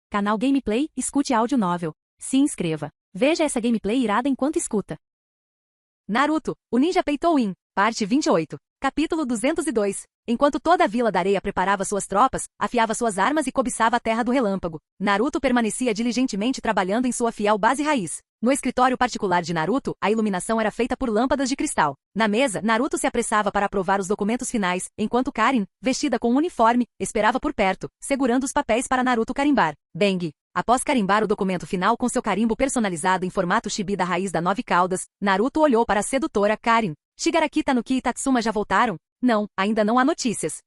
Canal Gameplay, escute áudio novel. Se inscreva. Veja essa gameplay irada enquanto escuta. Naruto, o Ninja Peitou-in, parte 28. Capítulo 202. Enquanto toda a Vila da Areia preparava suas tropas, afiava suas armas e cobiçava a Terra do Relâmpago, Naruto permanecia diligentemente trabalhando em sua fiel base raiz. No escritório particular de Naruto, a iluminação era feita por lâmpadas de cristal. Na mesa, Naruto se apressava para aprovar os documentos finais, enquanto Karin, vestida com um uniforme, esperava por perto, segurando os papéis para Naruto carimbar. Bang! Após carimbar o documento final com seu carimbo personalizado em formato chibi da raiz da Nove Caudas, Naruto olhou para a sedutora Karin. Shigaraki Tanuki e Tatsuma já voltaram? Não, ainda não há notícias.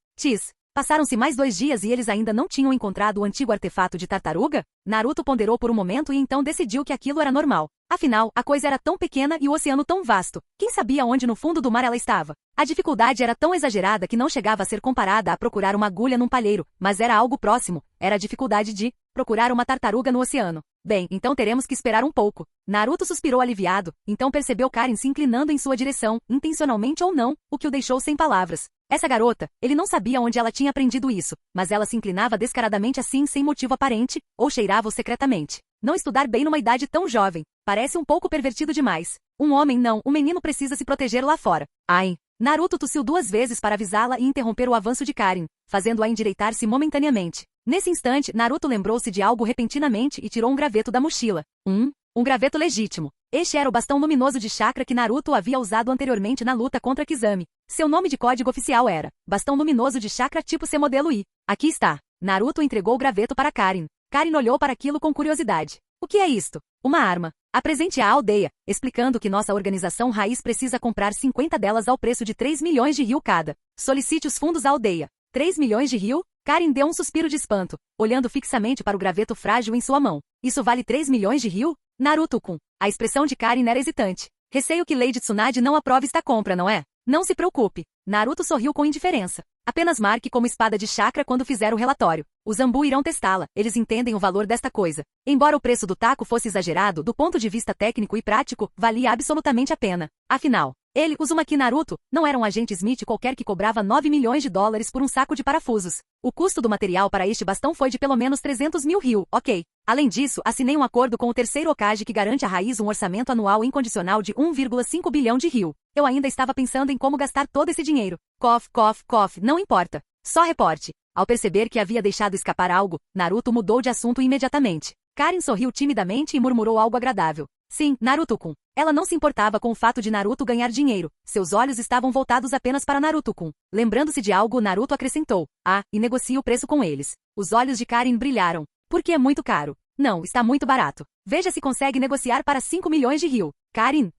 Passaram-se mais 2 dias e eles ainda não tinham encontrado o antigo artefato de tartaruga? Naruto ponderou por um momento e então decidiu que aquilo era normal. Afinal, a coisa era tão pequena e o oceano tão vasto. Quem sabia onde no fundo do mar ela estava? A dificuldade era tão exagerada que não chegava a ser comparada a procurar uma agulha num palheiro, mas era algo próximo. Era a dificuldade de procurar uma tartaruga no oceano. Bem, então teremos que esperar um pouco. Naruto suspirou aliviado, então percebeu Karin se inclinando em sua direção, intencionalmente ou não, o que o deixou sem palavras. Essa garota, ele não sabia onde ela tinha aprendido isso, mas ela se inclinava descaradamente assim sem motivo aparente, ou cheirava-o secretamente. Não estudar bem numa idade tão jovem. Parece um pouco pervertido demais. Um homem não, um menino precisa se proteger lá fora. Ai! Naruto tossiu 2 vezes para avisá-la e interromper o avanço de Karin, fazendo-a endireitar-se momentaneamente. Nesse instante, Naruto lembrou-se de algo repentinamente e tirou um graveto da mochila. Um graveto legítimo. Este era o bastão luminoso de chakra que Naruto havia usado anteriormente na luta contra Kizami. Seu nome de código oficial era Bastão Luminoso de Chakra Tipo C Modelo I. Aqui está. Naruto entregou o graveto para Karin. Karin olhou para aquilo com curiosidade. O que é isto? Uma arma. Apresente à aldeia, explicando que nossa organização raiz precisa comprar 50 delas ao preço de 3 milhões de ryu cada. Solicite os fundos à aldeia. 3 milhões de ryu? Karin deu um suspiro de espanto, olhando fixamente para o graveto frágil em sua mão. Isso vale 3 milhões de ryu? Naruto-kun. A expressão de Karin era hesitante. Receio que Lady Tsunade não aprove esta compra, não é? Não se preocupe. Naruto sorriu com indiferença. Apenas marque como espada de chakra quando fizer o relatório. Os Zambu irão testá-la, eles entendem o valor desta coisa. Embora o preço do taco fosse exagerado, do ponto de vista técnico e prático, valia absolutamente a pena. Afinal, ele, Uzumaki Naruto, não era um agente Smith qualquer que cobrava 9 milhões de dólares por um saco de parafusos. O custo do material para este bastão foi de pelo menos 300 mil ryu, ok. Além disso, assinei um acordo com o terceiro Hokage que garante à raiz um orçamento anual incondicional de 1,5 bilhão de ryu. Eu ainda estava pensando em como gastar todo esse dinheiro. Cof, não importa. Só reporte. Ao perceber que havia deixado escapar algo, Naruto mudou de assunto imediatamente. Karin sorriu timidamente e murmurou algo agradável. Sim, Naruto-kun. Ela não se importava com o fato de Naruto ganhar dinheiro. Seus olhos estavam voltados apenas para Naruto-kun. Lembrando-se de algo, Naruto acrescentou. E negocie o preço com eles. Os olhos de Karin brilharam. Porque é muito caro. Não, está muito barato. Veja se consegue negociar para 5 milhões de ryu. Karin,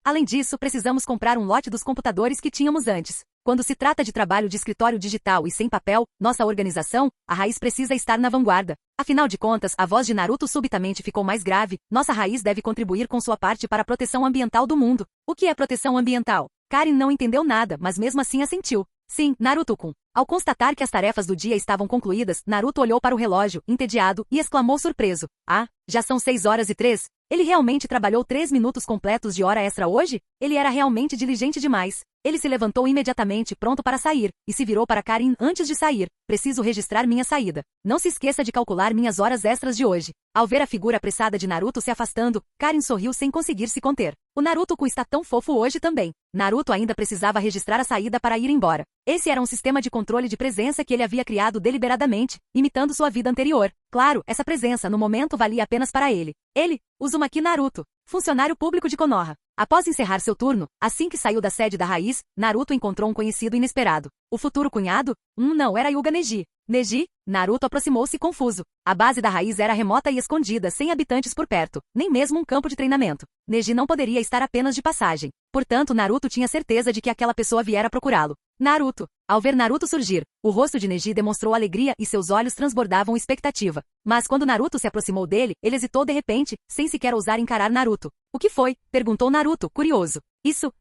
além disso, precisamos comprar um lote dos computadores que tínhamos antes. Quando se trata de trabalho de escritório digital e sem papel, nossa organização, a raiz precisa estar na vanguarda. Afinal de contas, a voz de Naruto subitamente ficou mais grave. Nossa raiz deve contribuir com sua parte para a proteção ambiental do mundo. O que é proteção ambiental? Karin não entendeu nada, mas mesmo assim assentiu. Sim, Naruto-kun. Ao constatar que as tarefas do dia estavam concluídas, Naruto olhou para o relógio, entediado, e exclamou surpreso. Já são 6h03? Ele realmente trabalhou 3 minutos completos de hora extra hoje? Ele era realmente diligente demais. Ele se levantou imediatamente, pronto para sair, e se virou para Karin antes de sair. Preciso registrar minha saída. Não se esqueça de calcular minhas horas extras de hoje. Ao ver a figura apressada de Naruto se afastando, Karin sorriu sem conseguir se conter. O Naruto-kun está tão fofo hoje também. Naruto ainda precisava registrar a saída para ir embora. Esse era um sistema de controle de presença que ele havia criado deliberadamente, imitando sua vida anterior. Claro, essa presença no momento valia apenas para ele. Ele, Uzumaki Naruto, funcionário público de Konoha. Após encerrar seu turno, assim que saiu da sede da raiz, Naruto encontrou um conhecido inesperado. O futuro cunhado? Não, era Hyuga Neji. Neji? Naruto aproximou-se confuso. A base da raiz era remota e escondida, sem habitantes por perto, nem mesmo um campo de treinamento. Neji não poderia estar apenas de passagem. Portanto, Naruto tinha certeza de que aquela pessoa viera procurá-lo. Naruto. Ao ver Naruto surgir, o rosto de Neji demonstrou alegria e seus olhos transbordavam expectativa. Mas quando Naruto se aproximou dele, ele hesitou de repente, sem sequer ousar encarar Naruto. O que foi? Perguntou Naruto, curioso. Isso.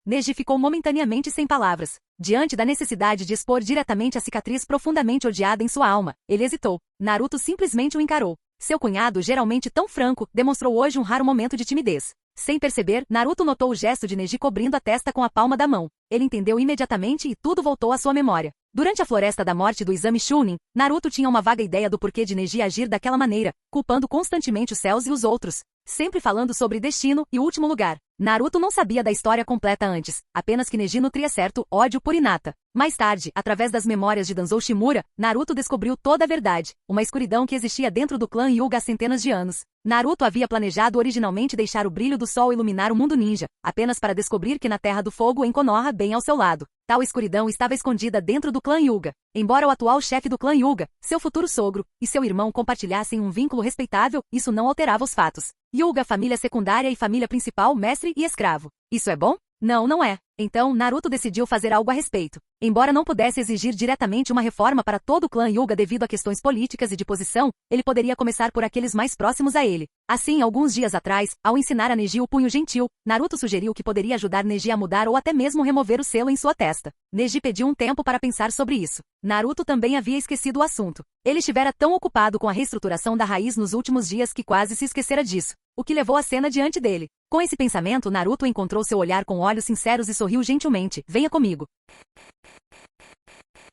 Neji ficou momentaneamente sem palavras. Diante da necessidade de expor diretamente a cicatriz profundamente odiada em sua alma, ele hesitou. Naruto simplesmente o encarou. Seu cunhado, geralmente tão franco, demonstrou hoje um raro momento de timidez. Sem perceber, Naruto notou o gesto de Neji cobrindo a testa com a palma da mão. Ele entendeu imediatamente e tudo voltou à sua memória. Durante a floresta da morte do exame Chunin, Naruto tinha uma vaga ideia do porquê de Neji agir daquela maneira, culpando constantemente os céus e os outros, sempre falando sobre destino e último lugar. Naruto não sabia da história completa antes, apenas que Neji nutria certo ódio por Hinata. Mais tarde, através das memórias de Danzou Shimura, Naruto descobriu toda a verdade, uma escuridão que existia dentro do clã Hyuga há centenas de anos. Naruto havia planejado originalmente deixar o brilho do sol iluminar o mundo ninja, apenas para descobrir que na Terra do Fogo em Konoha bem ao seu lado. Tal escuridão estava escondida dentro do clã Hyuga. Embora o atual chefe do clã Hyuga, seu futuro sogro, e seu irmão compartilhassem um vínculo respeitável, isso não alterava os fatos. Hyuga, família secundária e família principal, mestre e escravo. Isso é bom? Não, não é. Então, Naruto decidiu fazer algo a respeito. Embora não pudesse exigir diretamente uma reforma para todo o clã Hyuga devido a questões políticas e de posição, ele poderia começar por aqueles mais próximos a ele. Assim, alguns dias atrás, ao ensinar a Neji o punho gentil, Naruto sugeriu que poderia ajudar Neji a mudar ou até mesmo remover o selo em sua testa. Neji pediu um tempo para pensar sobre isso. Naruto também havia esquecido o assunto. Ele estivera tão ocupado com a reestruturação da raiz nos últimos dias que quase se esquecera disso, o que levou a cena diante dele. Com esse pensamento, Naruto encontrou seu olhar com olhos sinceros e sorriu gentilmente. Venha comigo.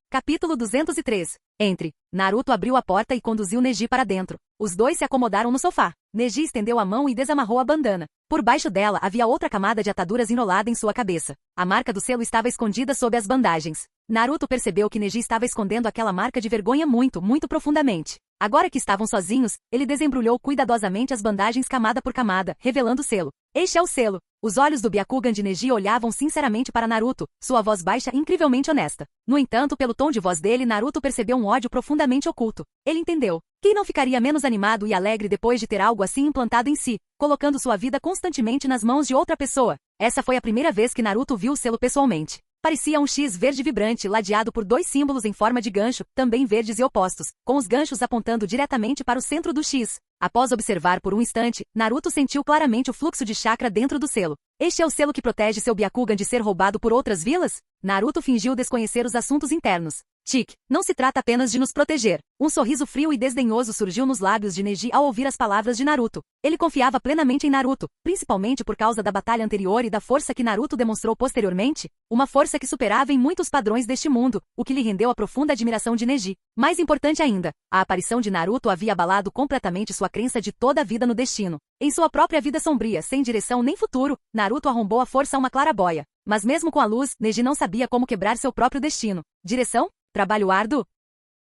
Capítulo 203. Entre. Naruto abriu a porta e conduziu Neji para dentro. Os dois se acomodaram no sofá. Neji estendeu a mão e desamarrou a bandana. Por baixo dela havia outra camada de ataduras enrolada em sua cabeça. A marca do selo estava escondida sob as bandagens. Naruto percebeu que Neji estava escondendo aquela marca de vergonha muito profundamente. Agora que estavam sozinhos, ele desembrulhou cuidadosamente as bandagens camada por camada, revelando o selo. Este é o selo. Os olhos do Byakugan de Neji olhavam sinceramente para Naruto, sua voz baixa incrivelmente honesta. No entanto, pelo tom de voz dele, Naruto percebeu um ódio profundamente oculto. Ele entendeu. Quem não ficaria menos animado e alegre depois de ter algo assim implantado em si, colocando sua vida constantemente nas mãos de outra pessoa? Essa foi a primeira vez que Naruto viu o selo pessoalmente. Parecia um X verde vibrante ladeado por dois símbolos em forma de gancho, também verdes e opostos, com os ganchos apontando diretamente para o centro do X. Após observar por um instante, Naruto sentiu claramente o fluxo de chakra dentro do selo. Este é o selo que protege seu Byakugan de ser roubado por outras vilas? Naruto fingiu desconhecer os assuntos internos. Tic, não se trata apenas de nos proteger. Um sorriso frio e desdenhoso surgiu nos lábios de Neji ao ouvir as palavras de Naruto. Ele confiava plenamente em Naruto, principalmente por causa da batalha anterior e da força que Naruto demonstrou posteriormente, uma força que superava em muitos padrões deste mundo, o que lhe rendeu a profunda admiração de Neji. Mais importante ainda, a aparição de Naruto havia abalado completamente sua crença de toda a vida no destino. Em sua própria vida sombria, sem direção nem futuro, Naruto arrombou a força a uma clarabóia. Mas mesmo com a luz, Neji não sabia como quebrar seu próprio destino. Direção? Trabalho árduo?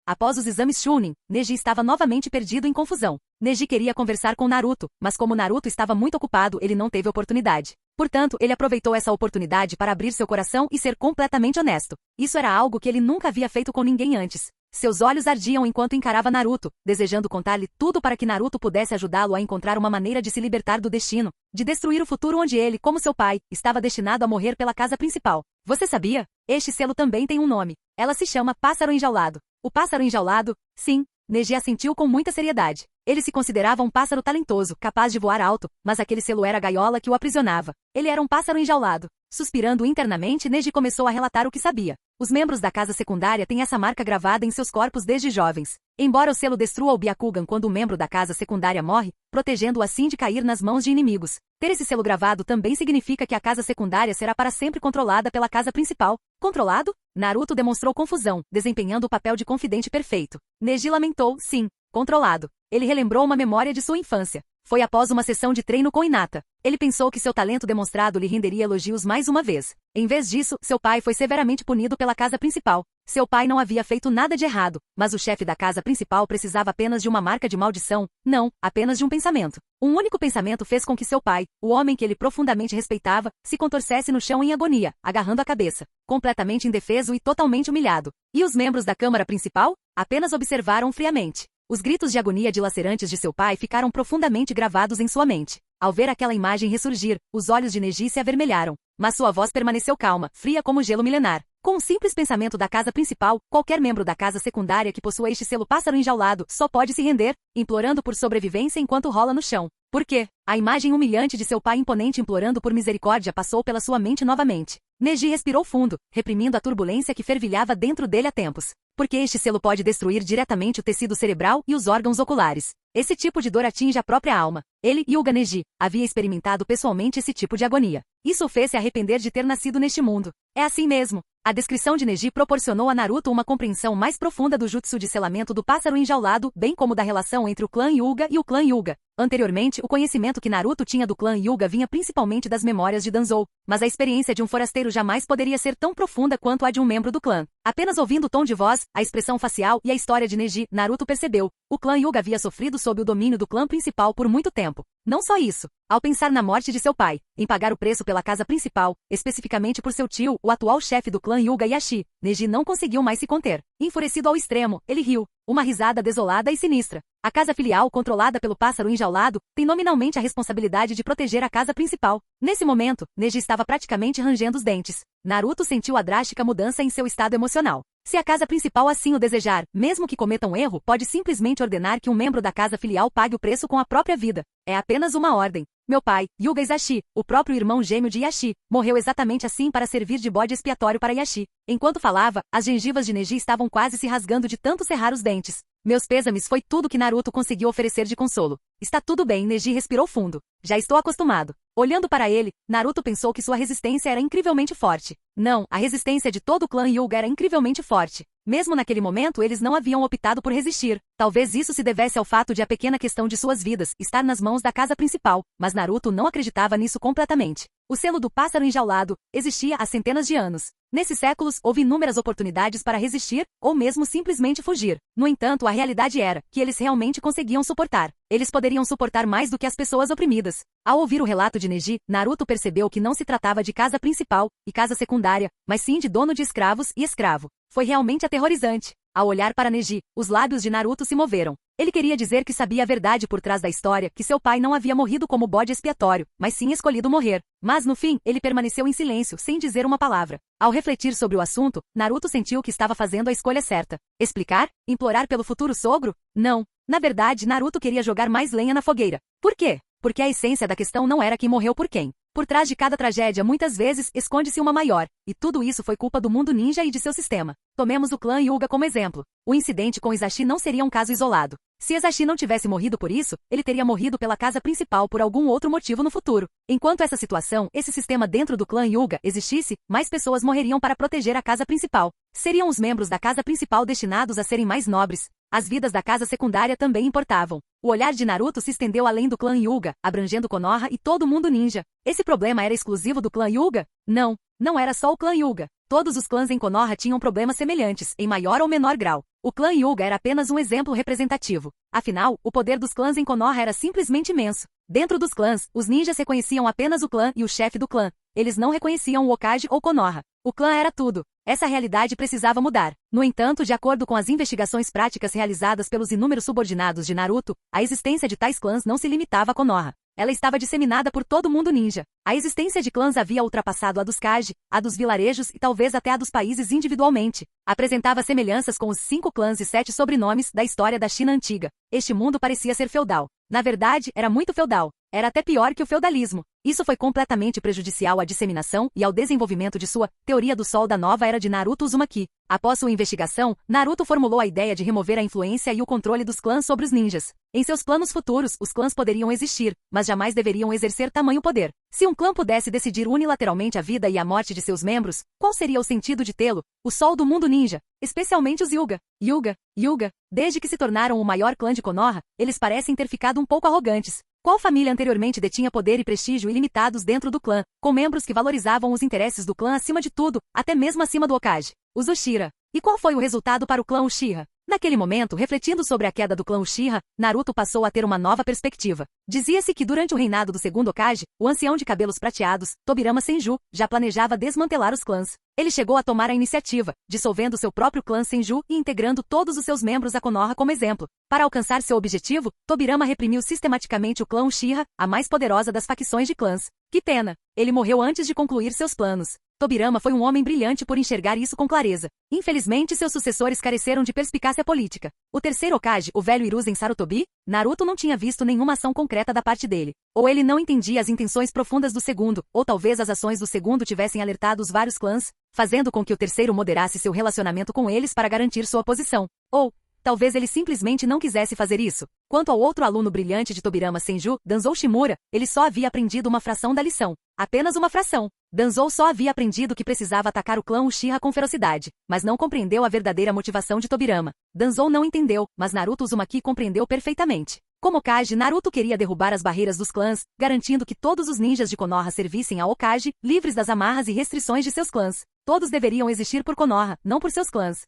Após os exames Chunin, Neji estava novamente perdido em confusão. Neji queria conversar com Naruto, mas como Naruto estava muito ocupado, ele não teve oportunidade. Portanto, ele aproveitou essa oportunidade para abrir seu coração e ser completamente honesto. Isso era algo que ele nunca havia feito com ninguém antes. Seus olhos ardiam enquanto encarava Naruto, desejando contar-lhe tudo para que Naruto pudesse ajudá-lo a encontrar uma maneira de se libertar do destino, de destruir o futuro onde ele, como seu pai, estava destinado a morrer pela casa principal. Você sabia? Este selo também tem um nome. Ela se chama Pássaro Enjaulado. O pássaro enjaulado? Sim. Neji assentiu com muita seriedade. Ele se considerava um pássaro talentoso, capaz de voar alto, mas aquele selo era a gaiola que o aprisionava. Ele era um pássaro enjaulado. Suspirando internamente, Neji começou a relatar o que sabia. Os membros da casa secundária têm essa marca gravada em seus corpos desde jovens. Embora o selo destrua o Byakugan quando um membro da casa secundária morre, protegendo-o assim de cair nas mãos de inimigos. Ter esse selo gravado também significa que a casa secundária será para sempre controlada pela casa principal. Controlado? Naruto demonstrou confusão, desempenhando o papel de confidente perfeito. Neji lamentou, sim, controlado. Ele relembrou uma memória de sua infância. Foi após uma sessão de treino com Hinata. Ele pensou que seu talento demonstrado lhe renderia elogios mais uma vez. Em vez disso, seu pai foi severamente punido pela casa principal. Seu pai não havia feito nada de errado, mas o chefe da casa principal precisava apenas de uma marca de maldição, não, apenas de um pensamento. Um único pensamento fez com que seu pai, o homem que ele profundamente respeitava, se contorcesse no chão em agonia, agarrando a cabeça, completamente indefeso e totalmente humilhado. E os membros da câmara principal? Apenas observaram friamente. Os gritos de agonia dilacerantes de seu pai ficaram profundamente gravados em sua mente. Ao ver aquela imagem ressurgir, os olhos de Neji se avermelharam, mas sua voz permaneceu calma, fria como gelo milenar. Com um simples pensamento da casa principal, qualquer membro da casa secundária que possua este selo pássaro enjaulado só pode se render, implorando por sobrevivência enquanto rola no chão. Por quê? A imagem humilhante de seu pai imponente implorando por misericórdia passou pela sua mente novamente. Neji respirou fundo, reprimindo a turbulência que fervilhava dentro dele há tempos. porque este selo pode destruir diretamente o tecido cerebral e os órgãos oculares. Esse tipo de dor atinge a própria alma. Ele, Hyuga Neji, havia experimentado pessoalmente esse tipo de agonia. Isso o fez se arrepender de ter nascido neste mundo. É assim mesmo. A descrição de Neji proporcionou a Naruto uma compreensão mais profunda do jutsu de selamento do pássaro enjaulado, bem como da relação entre o clã Hyuga e o clã Hyuga. Anteriormente, o conhecimento que Naruto tinha do clã Hyuga vinha principalmente das memórias de Danzou, mas a experiência de um forasteiro jamais poderia ser tão profunda quanto a de um membro do clã. Apenas ouvindo o tom de voz, a expressão facial e a história de Neji, Naruto percebeu. O clã Hyuga havia sofrido sob o domínio do clã principal por muito tempo. Não só isso. Ao pensar na morte de seu pai, em pagar o preço pela casa principal, especificamente por seu tio, o atual chefe do clã Hyuga Yashi, Neji não conseguiu mais se conter. Enfurecido ao extremo, ele riu. Uma risada desolada e sinistra. A casa filial, controlada pelo pássaro enjaulado, tem nominalmente a responsabilidade de proteger a casa principal. Nesse momento, Neji estava praticamente rangendo os dentes. Naruto sentiu a drástica mudança em seu estado emocional. Se a casa principal assim o desejar, mesmo que cometa um erro, pode simplesmente ordenar que um membro da casa filial pague o preço com a própria vida. É apenas uma ordem. Meu pai, Hyuga Isashi, o próprio irmão gêmeo de Yashi, morreu exatamente assim para servir de bode expiatório para Yashi. Enquanto falava, as gengivas de Neji estavam quase se rasgando de tanto cerrar os dentes. Meus pêsames foi tudo que Naruto conseguiu oferecer de consolo. Está tudo bem, Neji respirou fundo. Já estou acostumado. Olhando para ele, Naruto pensou que sua resistência era incrivelmente forte. Não, a resistência de todo o clã Hyuga era incrivelmente forte. Mesmo naquele momento eles não haviam optado por resistir. Talvez isso se devesse ao fato de a pequena questão de suas vidas estar nas mãos da casa principal, mas Naruto não acreditava nisso completamente. O selo do pássaro enjaulado existia há centenas de anos. Nesses séculos, houve inúmeras oportunidades para resistir, ou mesmo simplesmente fugir. No entanto, a realidade era que eles realmente conseguiam suportar. Eles poderiam suportar mais do que as pessoas oprimidas. Ao ouvir o relato de Neji, Naruto percebeu que não se tratava de casa principal e casa secundária, mas sim de dono de escravos e escravo. Foi realmente aterrorizante. Ao olhar para Neji, os lábios de Naruto se moveram. Ele queria dizer que sabia a verdade por trás da história, que seu pai não havia morrido como bode expiatório, mas sim escolhido morrer. Mas no fim, ele permaneceu em silêncio, sem dizer uma palavra. Ao refletir sobre o assunto, Naruto sentiu que estava fazendo a escolha certa. Explicar? Implorar pelo futuro sogro? Não. Na verdade, Naruto queria jogar mais lenha na fogueira. Por quê? Porque a essência da questão não era quem morreu por quem. Por trás de cada tragédia muitas vezes esconde-se uma maior, e tudo isso foi culpa do mundo ninja e de seu sistema. Tomemos o clã Hyuga como exemplo. O incidente com Isashi não seria um caso isolado. Se Isashi não tivesse morrido por isso, ele teria morrido pela casa principal por algum outro motivo no futuro. Enquanto essa situação, esse sistema dentro do clã Hyuga existisse, mais pessoas morreriam para proteger a casa principal. Seriam os membros da casa principal destinados a serem mais nobres. As vidas da casa secundária também importavam. O olhar de Naruto se estendeu além do clã Hyuga, abrangendo Konoha e todo o mundo ninja. Esse problema era exclusivo do clã Hyuga? Não, não era só o clã Hyuga. Todos os clãs em Konoha tinham problemas semelhantes, em maior ou menor grau. O clã Hyuga era apenas um exemplo representativo. Afinal, o poder dos clãs em Konoha era simplesmente imenso. Dentro dos clãs, os ninjas reconheciam apenas o clã e o chefe do clã. Eles não reconheciam o Hokage ou Konoha. O clã era tudo. Essa realidade precisava mudar. No entanto, de acordo com as investigações práticas realizadas pelos inúmeros subordinados de Naruto, a existência de tais clãs não se limitava a Konoha. Ela estava disseminada por todo o mundo ninja. A existência de clãs havia ultrapassado a dos Kage, a dos vilarejos e talvez até a dos países individualmente. Apresentava semelhanças com os 5 clãs e 7 sobrenomes da história da China antiga. Este mundo parecia ser feudal. Na verdade, era muito feudal. Era até pior que o feudalismo. Isso foi completamente prejudicial à disseminação e ao desenvolvimento de sua teoria do sol da nova era de Naruto Uzumaki. Após sua investigação, Naruto formulou a ideia de remover a influência e o controle dos clãs sobre os ninjas. Em seus planos futuros, os clãs poderiam existir, mas jamais deveriam exercer tamanho poder. Se um clã pudesse decidir unilateralmente a vida e a morte de seus membros, qual seria o sentido de tê-lo? O sol do mundo ninja, especialmente os Hyuga. Hyuga. Desde que se tornaram o maior clã de Konoha, eles parecem ter ficado um pouco arrogantes. Qual família anteriormente detinha poder e prestígio ilimitados dentro do clã, com membros que valorizavam os interesses do clã acima de tudo, até mesmo acima do Hokage? Os Uchiha. E qual foi o resultado para o clã Uchiha? Naquele momento, refletindo sobre a queda do clã Uchiha, Naruto passou a ter uma nova perspectiva. Dizia-se que durante o reinado do segundo Hokage, o ancião de cabelos prateados, Tobirama Senju, já planejava desmantelar os clãs. Ele chegou a tomar a iniciativa, dissolvendo seu próprio clã Senju e integrando todos os seus membros a Konoha como exemplo. Para alcançar seu objetivo, Tobirama reprimiu sistematicamente o clã Uchiha, a mais poderosa das facções de clãs. Que pena! Ele morreu antes de concluir seus planos. Tobirama foi um homem brilhante por enxergar isso com clareza. Infelizmente, seus sucessores careceram de perspicácia política. O terceiro Hokage, o velho Hiruzen Sarutobi, Naruto não tinha visto nenhuma ação concreta da parte dele. Ou ele não entendia as intenções profundas do segundo, ou talvez as ações do segundo tivessem alertado os vários clãs. fazendo com que o terceiro moderasse seu relacionamento com eles para garantir sua posição. Ou, talvez ele simplesmente não quisesse fazer isso. Quanto ao outro aluno brilhante de Tobirama Senju, Danzou Shimura, ele só havia aprendido uma fração da lição. Apenas uma fração. Danzou só havia aprendido que precisava atacar o clã Uchiha com ferocidade, mas não compreendeu a verdadeira motivação de Tobirama. Danzou não entendeu, mas Naruto Uzumaki compreendeu perfeitamente. Como Hokage, Naruto queria derrubar as barreiras dos clãs, garantindo que todos os ninjas de Konoha servissem ao Hokage, livres das amarras e restrições de seus clãs. Todos deveriam existir por Konoha, não por seus clãs.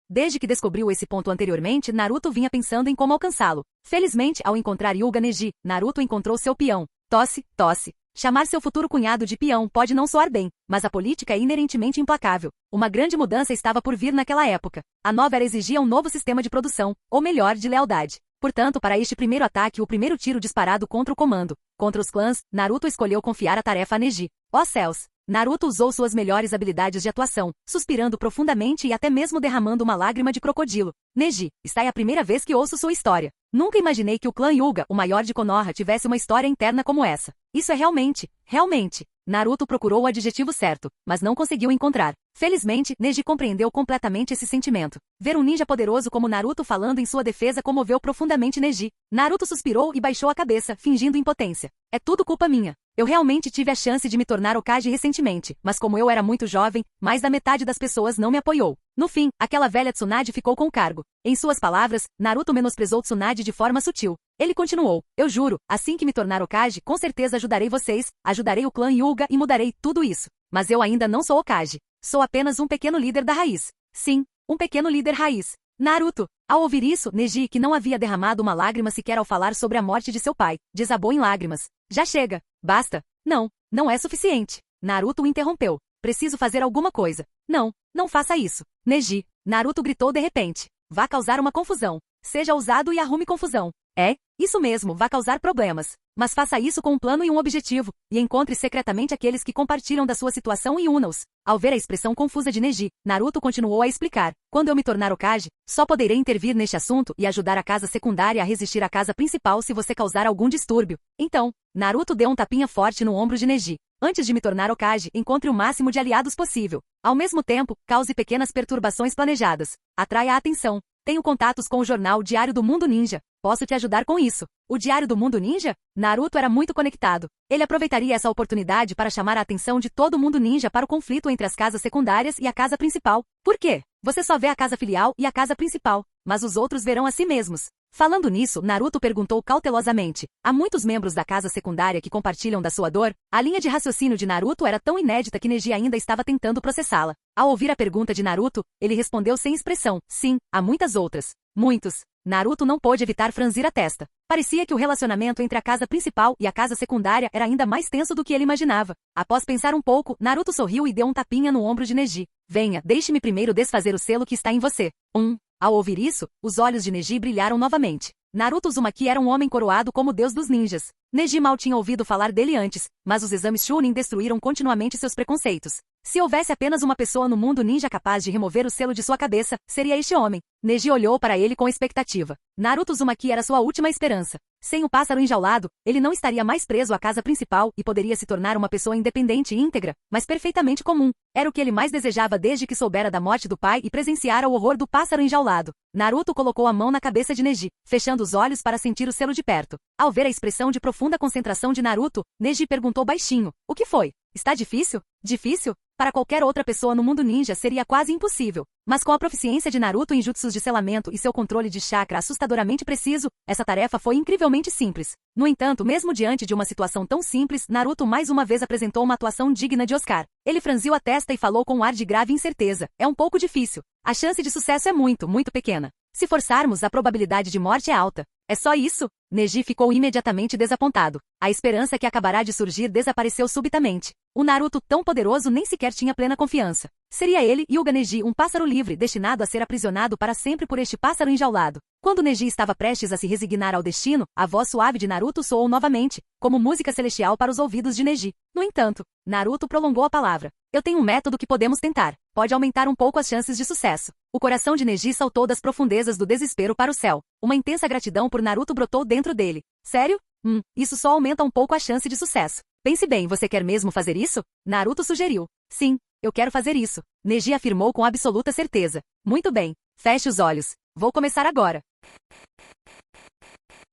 Desde que descobriu esse ponto anteriormente, Naruto vinha pensando em como alcançá-lo. Felizmente, ao encontrar Hyuga Neji, Naruto encontrou seu peão. Tosse, tosse. Chamar seu futuro cunhado de peão pode não soar bem, mas a política é inerentemente implacável. Uma grande mudança estava por vir naquela época. A nova era exigia um novo sistema de produção, ou melhor, de lealdade. Portanto, para este primeiro ataque, o primeiro tiro disparado contra o comando. Contra os clãs, Naruto escolheu confiar a tarefa a Neji. Ó céus! Naruto usou suas melhores habilidades de atuação, suspirando profundamente e até mesmo derramando uma lágrima de crocodilo. Neji, esta é a primeira vez que ouço sua história. Nunca imaginei que o clã Hyuga, o maior de Konoha, tivesse uma história interna como essa. Isso é realmente. Naruto procurou o adjetivo certo, mas não conseguiu encontrar. Felizmente, Neji compreendeu completamente esse sentimento. Ver um ninja poderoso como Naruto falando em sua defesa comoveu profundamente Neji. Naruto suspirou e baixou a cabeça, fingindo impotência. É tudo culpa minha. Eu realmente tive a chance de me tornar Hokage recentemente, mas como eu era muito jovem, mais da metade das pessoas não me apoiou. No fim, aquela velha Tsunade ficou com o cargo. Em suas palavras, Naruto menosprezou Tsunade de forma sutil. Ele continuou, eu juro, assim que me tornar Hokage, com certeza ajudarei vocês, ajudarei o clã Hyuga e mudarei tudo isso. Mas eu ainda não sou Hokage. Sou apenas um pequeno líder da raiz. Sim, um pequeno líder raiz. Naruto. Ao ouvir isso, Neji, que não havia derramado uma lágrima sequer ao falar sobre a morte de seu pai, desabou em lágrimas. Já chega. Basta. Não, não é suficiente. Naruto o interrompeu. Preciso fazer alguma coisa. Não, não faça isso. Neji. Naruto gritou de repente. Vá causar uma confusão. Seja ousado e arrume confusão. É, isso mesmo, vá causar problemas. Mas faça isso com um plano e um objetivo, e encontre secretamente aqueles que compartilham da sua situação e una-os. Ao ver a expressão confusa de Neji, Naruto continuou a explicar. Quando eu me tornar Hokage, só poderei intervir neste assunto e ajudar a casa secundária a resistir à casa principal se você causar algum distúrbio. Então, Naruto deu um tapinha forte no ombro de Neji. Antes de me tornar Hokage, encontre o máximo de aliados possível. Ao mesmo tempo, cause pequenas perturbações planejadas. Atraia a atenção. Tenho contatos com o jornal Diário do Mundo Ninja. Posso te ajudar com isso. O Diário do Mundo Ninja? Naruto era muito conectado. Ele aproveitaria essa oportunidade para chamar a atenção de todo mundo ninja para o conflito entre as casas secundárias e a casa principal. Por quê? Você só vê a casa filial e a casa principal, mas os outros verão a si mesmos. Falando nisso, Naruto perguntou cautelosamente. Há muitos membros da casa secundária que compartilham da sua dor? A linha de raciocínio de Naruto era tão inédita que Neji ainda estava tentando processá-la. Ao ouvir a pergunta de Naruto, ele respondeu sem expressão. Sim, há muitas outras. Muitos. Naruto não pôde evitar franzir a testa. Parecia que o relacionamento entre a casa principal e a casa secundária era ainda mais tenso do que ele imaginava. Após pensar um pouco, Naruto sorriu e deu um tapinha no ombro de Neji. Venha, deixe-me primeiro desfazer o selo que está em você. Ao ouvir isso, os olhos de Neji brilharam novamente. Naruto Uzumaki era um homem coroado como deus dos ninjas. Neji mal tinha ouvido falar dele antes, mas os exames Chunin destruíram continuamente seus preconceitos. Se houvesse apenas uma pessoa no mundo ninja capaz de remover o selo de sua cabeça, seria este homem. Neji olhou para ele com expectativa. Naruto Uzumaki era sua última esperança. Sem o pássaro enjaulado, ele não estaria mais preso à casa principal e poderia se tornar uma pessoa independente e íntegra, mas perfeitamente comum. Era o que ele mais desejava desde que soubera da morte do pai e presenciara o horror do pássaro enjaulado. Naruto colocou a mão na cabeça de Neji, fechando os olhos para sentir o selo de perto. Ao ver a expressão de profunda concentração de Naruto, Neji perguntou baixinho. O que foi? Está difícil? Difícil? Para qualquer outra pessoa no mundo ninja seria quase impossível. Mas com a proficiência de Naruto em jutsus de selamento e seu controle de chakra assustadoramente preciso, essa tarefa foi incrivelmente simples. No entanto, mesmo diante de uma situação tão simples, Naruto mais uma vez apresentou uma atuação digna de Oscar. Ele franziu a testa e falou com um ar de grave incerteza. É um pouco difícil. A chance de sucesso é muito, muito pequena. Se forçarmos, a probabilidade de morte é alta. É só isso? Neji ficou imediatamente desapontado. A esperança que acabará de surgir desapareceu subitamente. O Naruto tão poderoso nem sequer tinha plena confiança. Seria ele, Hyuga Neji, um pássaro livre, destinado a ser aprisionado para sempre por este pássaro enjaulado. Quando Neji estava prestes a se resignar ao destino, a voz suave de Naruto soou novamente, como música celestial para os ouvidos de Neji. No entanto, Naruto prolongou a palavra. Eu tenho um método que podemos tentar. Pode aumentar um pouco as chances de sucesso. O coração de Neji saltou das profundezas do desespero para o céu. Uma intensa gratidão por Naruto brotou dentro dele. Sério? Isso só aumenta um pouco a chance de sucesso. Pense bem, você quer mesmo fazer isso? Naruto sugeriu. Sim, eu quero fazer isso, Neji afirmou com absoluta certeza. Muito bem, feche os olhos. Vou começar agora.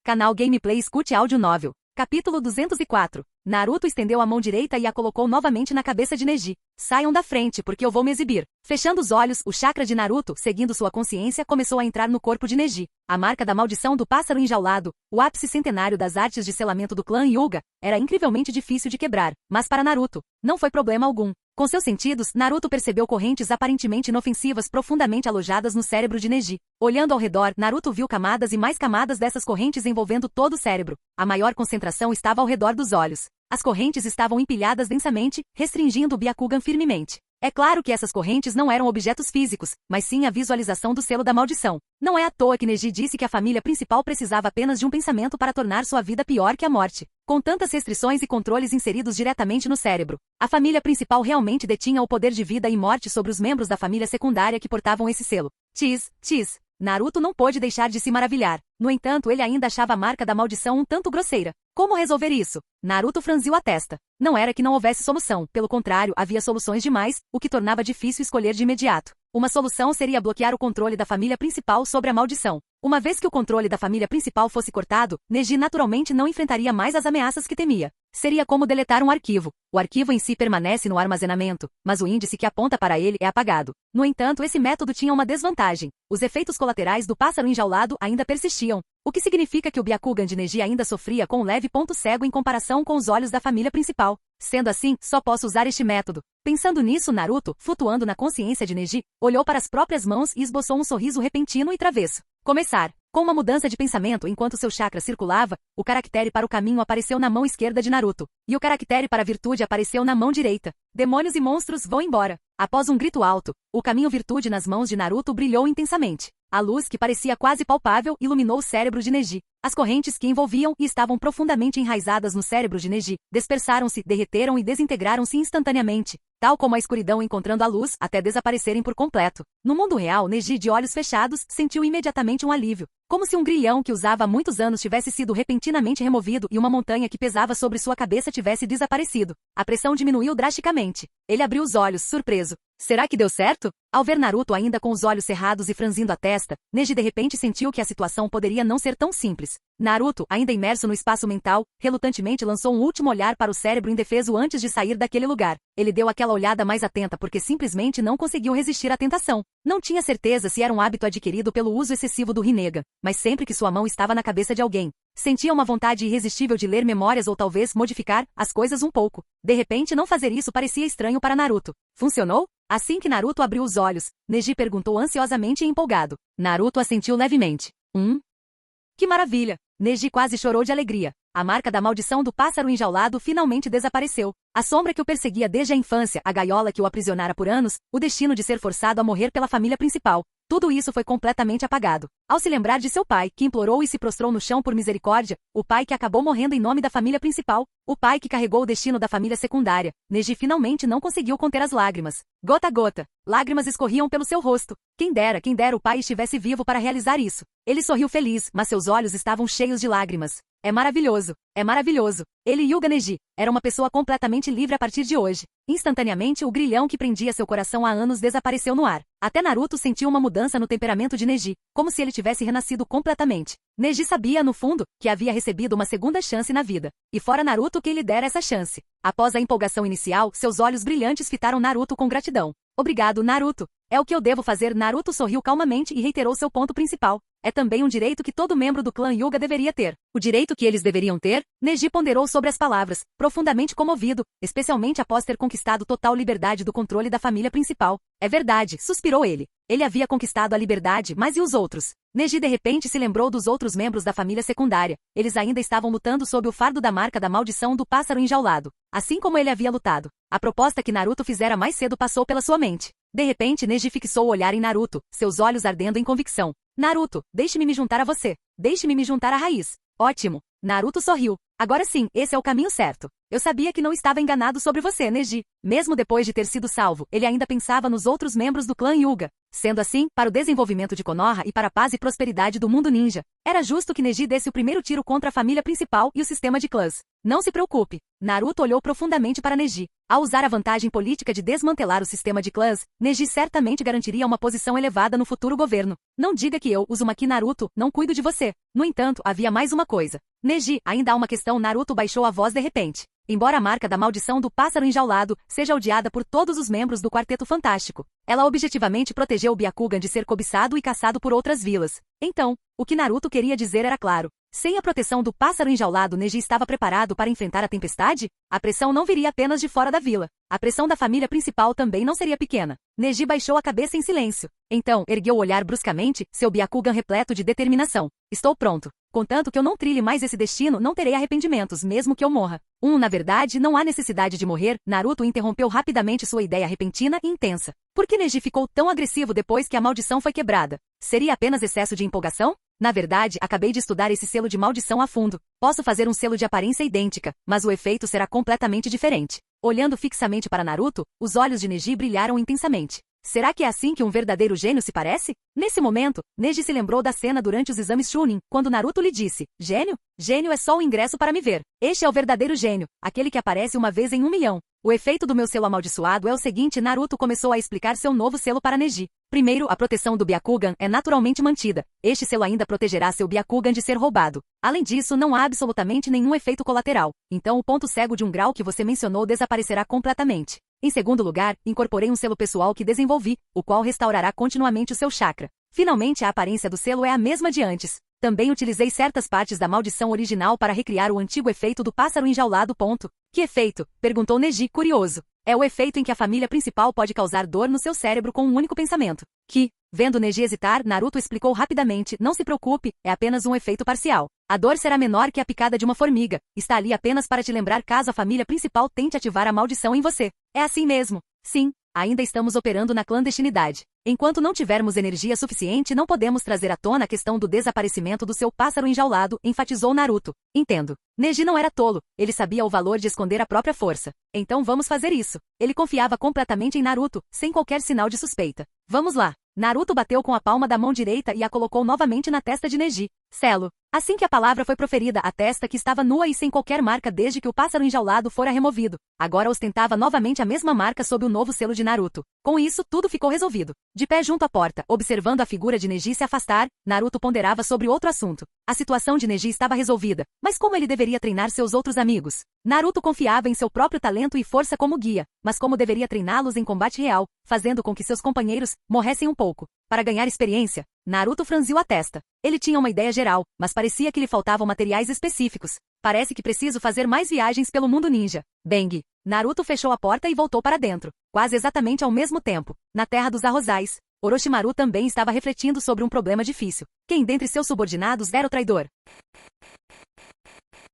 Canal Gameplay escute áudio novel. Capítulo 204. Naruto estendeu a mão direita e a colocou novamente na cabeça de Neji. Saiam da frente porque eu vou me exibir. Fechando os olhos, o chakra de Naruto, seguindo sua consciência, começou a entrar no corpo de Neji. A marca da maldição do pássaro enjaulado, o ápice centenário das artes de selamento do clã Hyuga, era incrivelmente difícil de quebrar, mas para Naruto, não foi problema algum. Com seus sentidos, Naruto percebeu correntes aparentemente inofensivas profundamente alojadas no cérebro de Neji. Olhando ao redor, Naruto viu camadas e mais camadas dessas correntes envolvendo todo o cérebro. A maior concentração estava ao redor dos olhos. As correntes estavam empilhadas densamente, restringindo o Byakugan firmemente. É claro que essas correntes não eram objetos físicos, mas sim a visualização do selo da maldição. Não é à toa que Neji disse que a família principal precisava apenas de um pensamento para tornar sua vida pior que a morte. Com tantas restrições e controles inseridos diretamente no cérebro, a família principal realmente detinha o poder de vida e morte sobre os membros da família secundária que portavam esse selo. Tis. Naruto não pôde deixar de se maravilhar. No entanto, ele ainda achava a marca da maldição um tanto grosseira. Como resolver isso? Naruto franziu a testa. Não era que não houvesse solução, pelo contrário, havia soluções demais, o que tornava difícil escolher de imediato. Uma solução seria bloquear o controle da família principal sobre a maldição. Uma vez que o controle da família principal fosse cortado, Neji naturalmente não enfrentaria mais as ameaças que temia. Seria como deletar um arquivo. O arquivo em si permanece no armazenamento, mas o índice que aponta para ele é apagado. No entanto, esse método tinha uma desvantagem. Os efeitos colaterais do pássaro enjaulado ainda persistiam, o que significa que o Byakugan de Neji ainda sofria com um leve ponto cego em comparação com os olhos da família principal. Sendo assim, só posso usar este método. Pensando nisso, Naruto, flutuando na consciência de Neji, olhou para as próprias mãos e esboçou um sorriso repentino e travesso. Começar. Com uma mudança de pensamento enquanto seu chakra circulava, o caractere para o caminho apareceu na mão esquerda de Naruto, e o caractere para a virtude apareceu na mão direita. Demônios e monstros vão embora. Após um grito alto, o caminho virtude nas mãos de Naruto brilhou intensamente. A luz, que parecia quase palpável, iluminou o cérebro de Neji. As correntes que envolviam e estavam profundamente enraizadas no cérebro de Neji, dispersaram-se, derreteram e desintegraram-se instantaneamente, tal como a escuridão encontrando a luz, até desaparecerem por completo. No mundo real, Neji, de olhos fechados, sentiu imediatamente um alívio. Como se um grilhão que usava há muitos anos tivesse sido repentinamente removido e uma montanha que pesava sobre sua cabeça tivesse desaparecido. A pressão diminuiu drasticamente. Ele abriu os olhos, surpreso. Será que deu certo? Ao ver Naruto ainda com os olhos cerrados e franzindo a testa, Neji de repente sentiu que a situação poderia não ser tão simples. Naruto, ainda imerso no espaço mental, relutantemente lançou um último olhar para o cérebro indefeso antes de sair daquele lugar. Ele deu aquela olhada mais atenta porque simplesmente não conseguiu resistir à tentação. Não tinha certeza se era um hábito adquirido pelo uso excessivo do Rinnegan, mas sempre que sua mão estava na cabeça de alguém, sentia uma vontade irresistível de ler memórias ou talvez modificar as coisas um pouco. De repente, não fazer isso parecia estranho para Naruto. Funcionou? Assim que Naruto abriu os olhos, Neji perguntou ansiosamente e empolgado. Naruto assentiu levemente. Que maravilha! Neji quase chorou de alegria. A marca da maldição do pássaro enjaulado finalmente desapareceu. A sombra que o perseguia desde a infância, a gaiola que o aprisionara por anos, o destino de ser forçado a morrer pela família principal. Tudo isso foi completamente apagado. Ao se lembrar de seu pai, que implorou e se prostrou no chão por misericórdia, o pai que acabou morrendo em nome da família principal, o pai que carregou o destino da família secundária, Neji finalmente não conseguiu conter as lágrimas. Gota a gota, lágrimas escorriam pelo seu rosto. Quem dera o pai estivesse vivo para realizar isso. Ele sorriu feliz, mas seus olhos estavam cheios de lágrimas. É maravilhoso, é maravilhoso. Ele e Hyuga Neji era uma pessoa completamente livre a partir de hoje. Instantaneamente, o grilhão que prendia seu coração há anos desapareceu no ar. Até Naruto sentiu uma mudança no temperamento de Neji, como se ele tivesse renascido completamente. Neji sabia, no fundo, que havia recebido uma segunda chance na vida. E fora Naruto quem lhe dera essa chance. Após a empolgação inicial, seus olhos brilhantes fitaram Naruto com gratidão. Obrigado, Naruto. É o que eu devo fazer. Naruto sorriu calmamente e reiterou seu ponto principal. É também um direito que todo membro do clã Hyuga deveria ter. O direito que eles deveriam ter? Neji ponderou sobre as palavras, profundamente comovido, especialmente após ter conquistado total liberdade do controle da família principal. É verdade, suspirou ele. Ele havia conquistado a liberdade, mas e os outros? Neji de repente se lembrou dos outros membros da família secundária. Eles ainda estavam lutando sob o fardo da marca da maldição do pássaro enjaulado. Assim como ele havia lutado. A proposta que Naruto fizera mais cedo passou pela sua mente. De repente, Neji fixou o olhar em Naruto, seus olhos ardendo em convicção. Naruto, deixe-me me juntar a você. Deixe-me me juntar à raiz. Ótimo. Naruto sorriu. Agora sim, esse é o caminho certo. Eu sabia que não estava enganado sobre você, Neji. Mesmo depois de ter sido salvo, ele ainda pensava nos outros membros do clã Hyuga. Sendo assim, para o desenvolvimento de Konoha e para a paz e prosperidade do mundo ninja, era justo que Neji desse o primeiro tiro contra a família principal e o sistema de clãs. Não se preocupe. Naruto olhou profundamente para Neji. Ao usar a vantagem política de desmantelar o sistema de clãs, Neji certamente garantiria uma posição elevada no futuro governo. Não diga que eu, Uzumaki Naruto, não cuido de você. No entanto, havia mais uma coisa. Neji, ainda há uma questão. Naruto baixou a voz de repente. Embora a marca da maldição do pássaro enjaulado seja odiada por todos os membros do Quarteto Fantástico, ela objetivamente protegeu o Byakugan de ser cobiçado e caçado por outras vilas. Então, o que Naruto queria dizer era claro. Sem a proteção do pássaro enjaulado, Neji estava preparado para enfrentar a tempestade? A pressão não viria apenas de fora da vila. A pressão da família principal também não seria pequena. Neji baixou a cabeça em silêncio. Então, ergueu o olhar bruscamente, seu Byakugan repleto de determinação. Estou pronto. Contanto que eu não trilhe mais esse destino, não terei arrependimentos, mesmo que eu morra. Na verdade, não há necessidade de morrer. Naruto interrompeu rapidamente sua ideia repentina e intensa. Por que Neji ficou tão agressivo depois que a maldição foi quebrada? Seria apenas excesso de empolgação? Na verdade, acabei de estudar esse selo de maldição a fundo. Posso fazer um selo de aparência idêntica, mas o efeito será completamente diferente. Olhando fixamente para Naruto, os olhos de Neji brilharam intensamente. Será que é assim que um verdadeiro gênio se parece? Nesse momento, Neji se lembrou da cena durante os exames Chunin, quando Naruto lhe disse, gênio? Gênio é só o ingresso para me ver. Este é o verdadeiro gênio, aquele que aparece uma vez em 1 milhão. O efeito do meu selo amaldiçoado é o seguinte. Naruto começou a explicar seu novo selo para Neji. Primeiro, a proteção do Byakugan é naturalmente mantida. Este selo ainda protegerá seu Byakugan de ser roubado. Além disso, não há absolutamente nenhum efeito colateral. Então o ponto cego de um grau que você mencionou desaparecerá completamente. Em segundo lugar, incorporei um selo pessoal que desenvolvi, o qual restaurará continuamente o seu chakra. Finalmente, a aparência do selo é a mesma de antes. Também utilizei certas partes da maldição original para recriar o antigo efeito do pássaro enjaulado. Que efeito? Perguntou Neji, curioso. É o efeito em que a família principal pode causar dor no seu cérebro com um único pensamento. Vendo Neji hesitar, Naruto explicou rapidamente, não se preocupe, é apenas um efeito parcial. A dor será menor que a picada de uma formiga. Está ali apenas para te lembrar caso a família principal tente ativar a maldição em você. É assim mesmo. Sim, ainda estamos operando na clandestinidade. Enquanto não tivermos energia suficiente, não podemos trazer à tona a questão do desaparecimento do seu pássaro enjaulado, enfatizou Naruto. Entendo. Neji não era tolo, ele sabia o valor de esconder a própria força. Então vamos fazer isso. Ele confiava completamente em Naruto, sem qualquer sinal de suspeita. Vamos lá. Naruto bateu com a palma da mão direita e a colocou novamente na testa de Neji. Selo. Assim que a palavra foi proferida, a testa que estava nua e sem qualquer marca desde que o pássaro enjaulado fora removido, agora ostentava novamente a mesma marca sob o novo selo de Naruto. Com isso, tudo ficou resolvido. De pé junto à porta, observando a figura de Neji se afastar, Naruto ponderava sobre outro assunto. A situação de Neji estava resolvida, mas como ele deveria treinar seus outros amigos? Naruto confiava em seu próprio talento e força como guia, mas como deveria treiná-los em combate real, fazendo com que seus companheiros morressem um pouco. Para ganhar experiência, Naruto franziu a testa. Ele tinha uma ideia geral, mas parecia que lhe faltavam materiais específicos. Parece que preciso fazer mais viagens pelo mundo ninja. Bang! Naruto fechou a porta e voltou para dentro. Quase exatamente ao mesmo tempo, na terra dos Arrozais, Orochimaru também estava refletindo sobre um problema difícil. Quem dentre seus subordinados era o traidor?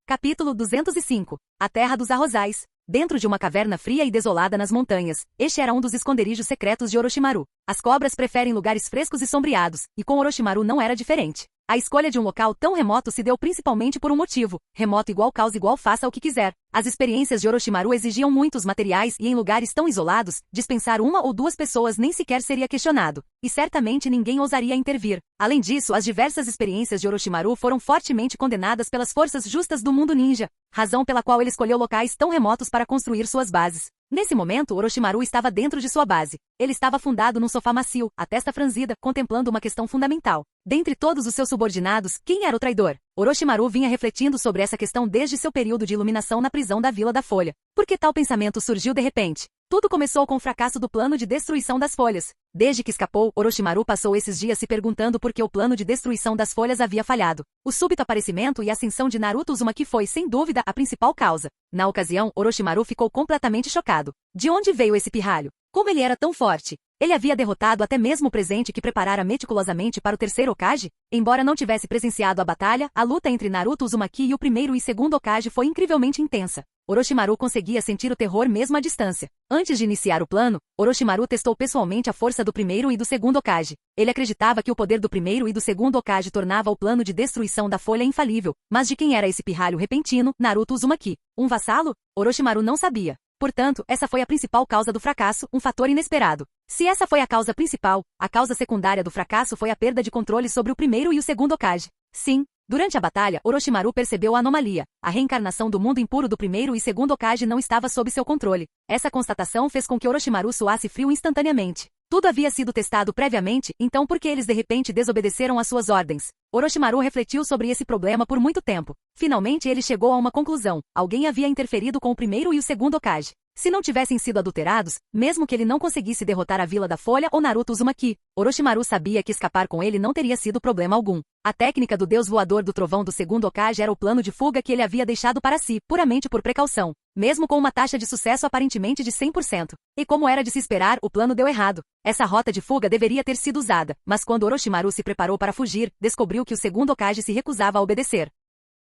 Capítulo 205. A Terra dos Arrozais. Dentro de uma caverna fria e desolada nas montanhas, este era um dos esconderijos secretos de Orochimaru. As cobras preferem lugares frescos e sombreados, e com Orochimaru não era diferente. A escolha de um local tão remoto se deu principalmente por um motivo. Remoto igual caos igual faça o que quiser. As experiências de Orochimaru exigiam muitos materiais e em lugares tão isolados, dispensar 1 ou 2 pessoas nem sequer seria questionado. E certamente ninguém ousaria intervir. Além disso, as diversas experiências de Orochimaru foram fortemente condenadas pelas forças justas do mundo ninja, razão pela qual ele escolheu locais tão remotos para construir suas bases. Nesse momento, Orochimaru estava dentro de sua base. Ele estava afundado num sofá macio, a testa franzida, contemplando uma questão fundamental. Dentre todos os seus subordinados, quem era o traidor? Orochimaru vinha refletindo sobre essa questão desde seu período de iluminação na prisão da Vila da Folha. Por que tal pensamento surgiu de repente? Tudo começou com o fracasso do plano de destruição das folhas. Desde que escapou, Orochimaru passou esses dias se perguntando por que o plano de destruição das folhas havia falhado. O súbito aparecimento e ascensão de Naruto Uzumaki foi, sem dúvida, a principal causa. Na ocasião, Orochimaru ficou completamente chocado. De onde veio esse pirralho? Como ele era tão forte? Ele havia derrotado até mesmo o presente que preparara meticulosamente para o terceiro Hokage? Embora não tivesse presenciado a batalha, a luta entre Naruto Uzumaki e o primeiro e segundo Hokage foi incrivelmente intensa. Orochimaru conseguia sentir o terror mesmo à distância. Antes de iniciar o plano, Orochimaru testou pessoalmente a força do primeiro e do segundo Hokage. Ele acreditava que o poder do primeiro e do segundo Hokage tornava o plano de destruição da folha infalível. Mas de quem era esse pirralho repentino, Naruto Uzumaki? Um vassalo? Orochimaru não sabia. Portanto, essa foi a principal causa do fracasso, um fator inesperado. Se essa foi a causa principal, a causa secundária do fracasso foi a perda de controle sobre o primeiro e o segundo Hokage. Sim. Durante a batalha, Orochimaru percebeu a anomalia. A reencarnação do mundo impuro do primeiro e segundo Hokage não estava sob seu controle. Essa constatação fez com que Orochimaru suasse frio instantaneamente. Tudo havia sido testado previamente, então por que eles de repente desobedeceram às suas ordens? Orochimaru refletiu sobre esse problema por muito tempo. Finalmente ele chegou a uma conclusão. Alguém havia interferido com o primeiro e o segundo Hokage. Se não tivessem sido adulterados, mesmo que ele não conseguisse derrotar a Vila da Folha ou Naruto Uzumaki, Orochimaru sabia que escapar com ele não teria sido problema algum. A técnica do deus voador do trovão do segundo Hokage era o plano de fuga que ele havia deixado para si, puramente por precaução, mesmo com uma taxa de sucesso aparentemente de 100%. E como era de se esperar, o plano deu errado. Essa rota de fuga deveria ter sido usada, mas quando Orochimaru se preparou para fugir, descobriu que o segundo Hokage se recusava a obedecer.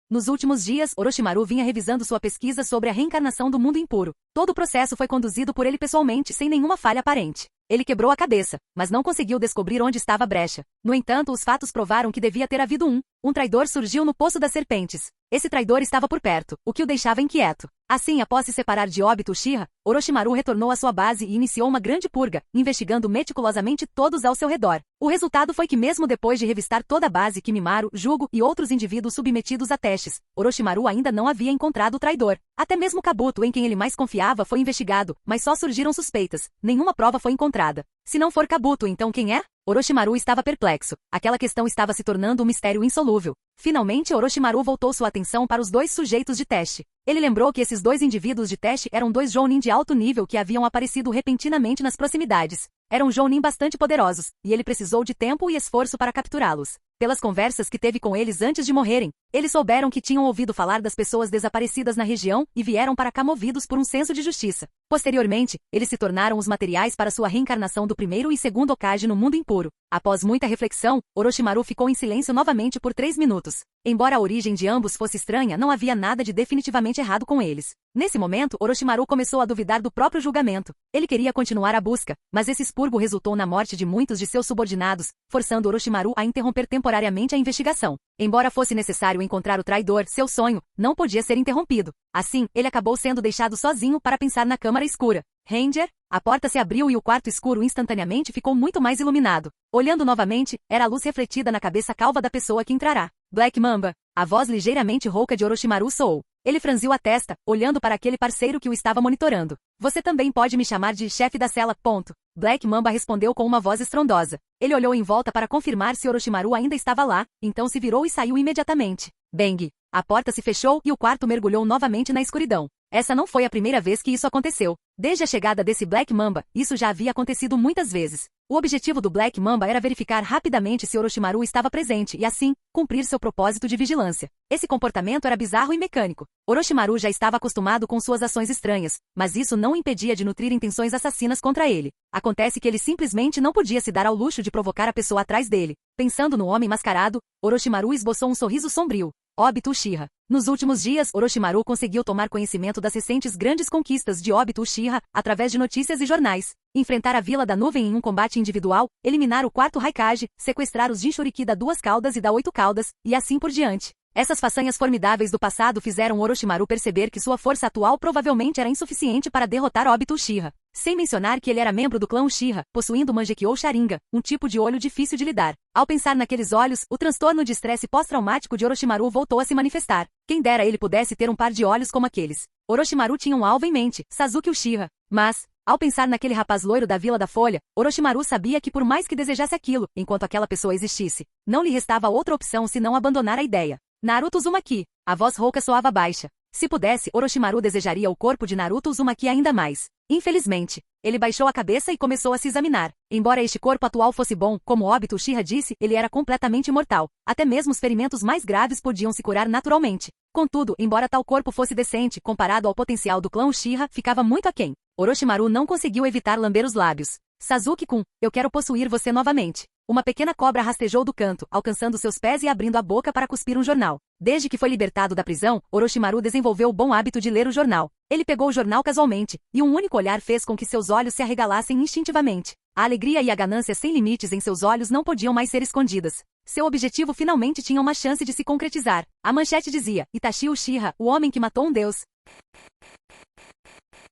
Nos últimos dias, Orochimaru vinha revisando sua pesquisa sobre a reencarnação do mundo impuro. Todo o processo foi conduzido por ele pessoalmente, sem nenhuma falha aparente. Ele quebrou a cabeça, mas não conseguiu descobrir onde estava a brecha. No entanto, os fatos provaram que devia ter havido um traidor surgiu no Poço das Serpentes. Esse traidor estava por perto, o que o deixava inquieto. Assim, após se separar de Obito Uchiha, Orochimaru retornou à sua base e iniciou uma grande purga, investigando meticulosamente todos ao seu redor. O resultado foi que mesmo depois de revistar toda a base, Kimimaro, Jugo e outros indivíduos submetidos a testes, Orochimaru ainda não havia encontrado o traidor. Até mesmo Kabuto, em quem ele mais confiava, foi investigado, mas só surgiram suspeitas. Nenhuma prova foi encontrada. Se não for Kabuto, então quem é? Orochimaru estava perplexo. Aquela questão estava se tornando um mistério insolúvel. Finalmente, Orochimaru voltou sua atenção para os dois sujeitos de teste. Ele lembrou que esses dois indivíduos de teste eram dois Jounin de alto nível que haviam aparecido repentinamente nas proximidades. Eram Jounin bastante poderosos, e ele precisou de tempo e esforço para capturá-los. Pelas conversas que teve com eles antes de morrerem, eles souberam que tinham ouvido falar das pessoas desaparecidas na região e vieram para cá movidos por um senso de justiça. Posteriormente, eles se tornaram os materiais para sua reencarnação do primeiro e segundo Hokage no mundo impuro. Após muita reflexão, Orochimaru ficou em silêncio novamente por 3 minutos. Embora a origem de ambos fosse estranha, não havia nada de definitivamente errado com eles. Nesse momento, Orochimaru começou a duvidar do próprio julgamento. Ele queria continuar a busca, mas esse expurgo resultou na morte de muitos de seus subordinados, forçando Orochimaru a interromper temporariamente a investigação. Embora fosse necessário encontrar o traidor, seu sonho não podia ser interrompido. Assim, ele acabou sendo deixado sozinho para pensar na câmara escura. Ranger? A porta se abriu e o quarto escuro instantaneamente ficou muito mais iluminado. Olhando novamente, era a luz refletida na cabeça calva da pessoa que entrará. Black Mamba. A voz ligeiramente rouca de Orochimaru soou. Ele franziu a testa, olhando para aquele parceiro que o estava monitorando. Você também pode me chamar de chefe da cela, ponto. Black Mamba respondeu com uma voz estrondosa. Ele olhou em volta para confirmar se Orochimaru ainda estava lá, então se virou e saiu imediatamente. Bang! A porta se fechou e o quarto mergulhou novamente na escuridão. Essa não foi a primeira vez que isso aconteceu. Desde a chegada desse Black Mamba, isso já havia acontecido muitas vezes. O objetivo do Black Mamba era verificar rapidamente se Orochimaru estava presente e, assim, cumprir seu propósito de vigilância. Esse comportamento era bizarro e mecânico. Orochimaru já estava acostumado com suas ações estranhas, mas isso não o impedia de nutrir intenções assassinas contra ele. Acontece que ele simplesmente não podia se dar ao luxo de provocar a pessoa atrás dele. Pensando no homem mascarado, Orochimaru esboçou um sorriso sombrio. Obito Uchiha. Nos últimos dias, Orochimaru conseguiu tomar conhecimento das recentes grandes conquistas de Obito Uchiha através de notícias e jornais. Enfrentar a Vila da Nuvem em um combate individual, eliminar o quarto Raikage, sequestrar os Jinchuriki da Duas Caudas e da Oito Caudas, e assim por diante. Essas façanhas formidáveis do passado fizeram Orochimaru perceber que sua força atual provavelmente era insuficiente para derrotar Obito Uchiha. Sem mencionar que ele era membro do clã Uchiha, possuindo Mangekyou Sharingan, um tipo de olho difícil de lidar. Ao pensar naqueles olhos, o transtorno de estresse pós-traumático de Orochimaru voltou a se manifestar. Quem dera ele pudesse ter um par de olhos como aqueles. Orochimaru tinha um alvo em mente, Sasuke Uchiha. Mas, ao pensar naquele rapaz loiro da Vila da Folha, Orochimaru sabia que por mais que desejasse aquilo, enquanto aquela pessoa existisse, não lhe restava outra opção senão abandonar a ideia. Naruto Uzumaki. A voz rouca soava baixa. Se pudesse, Orochimaru desejaria o corpo de Naruto Uzumaki ainda mais. Infelizmente, ele baixou a cabeça e começou a se examinar. Embora este corpo atual fosse bom, como Obito Uchiha disse, ele era completamente imortal. Até mesmo os ferimentos mais graves podiam se curar naturalmente. Contudo, embora tal corpo fosse decente, comparado ao potencial do clã Uchiha, ficava muito aquém. Orochimaru não conseguiu evitar lamber os lábios. Sasuke-kun, eu quero possuir você novamente. Uma pequena cobra rastejou do canto, alcançando seus pés e abrindo a boca para cuspir um jornal. Desde que foi libertado da prisão, Orochimaru desenvolveu o bom hábito de ler o jornal. Ele pegou o jornal casualmente, e um único olhar fez com que seus olhos se arregalassem instintivamente. A alegria e a ganância sem limites em seus olhos não podiam mais ser escondidas. Seu objetivo finalmente tinha uma chance de se concretizar. A manchete dizia: Itachi Uchiha, o homem que matou um deus.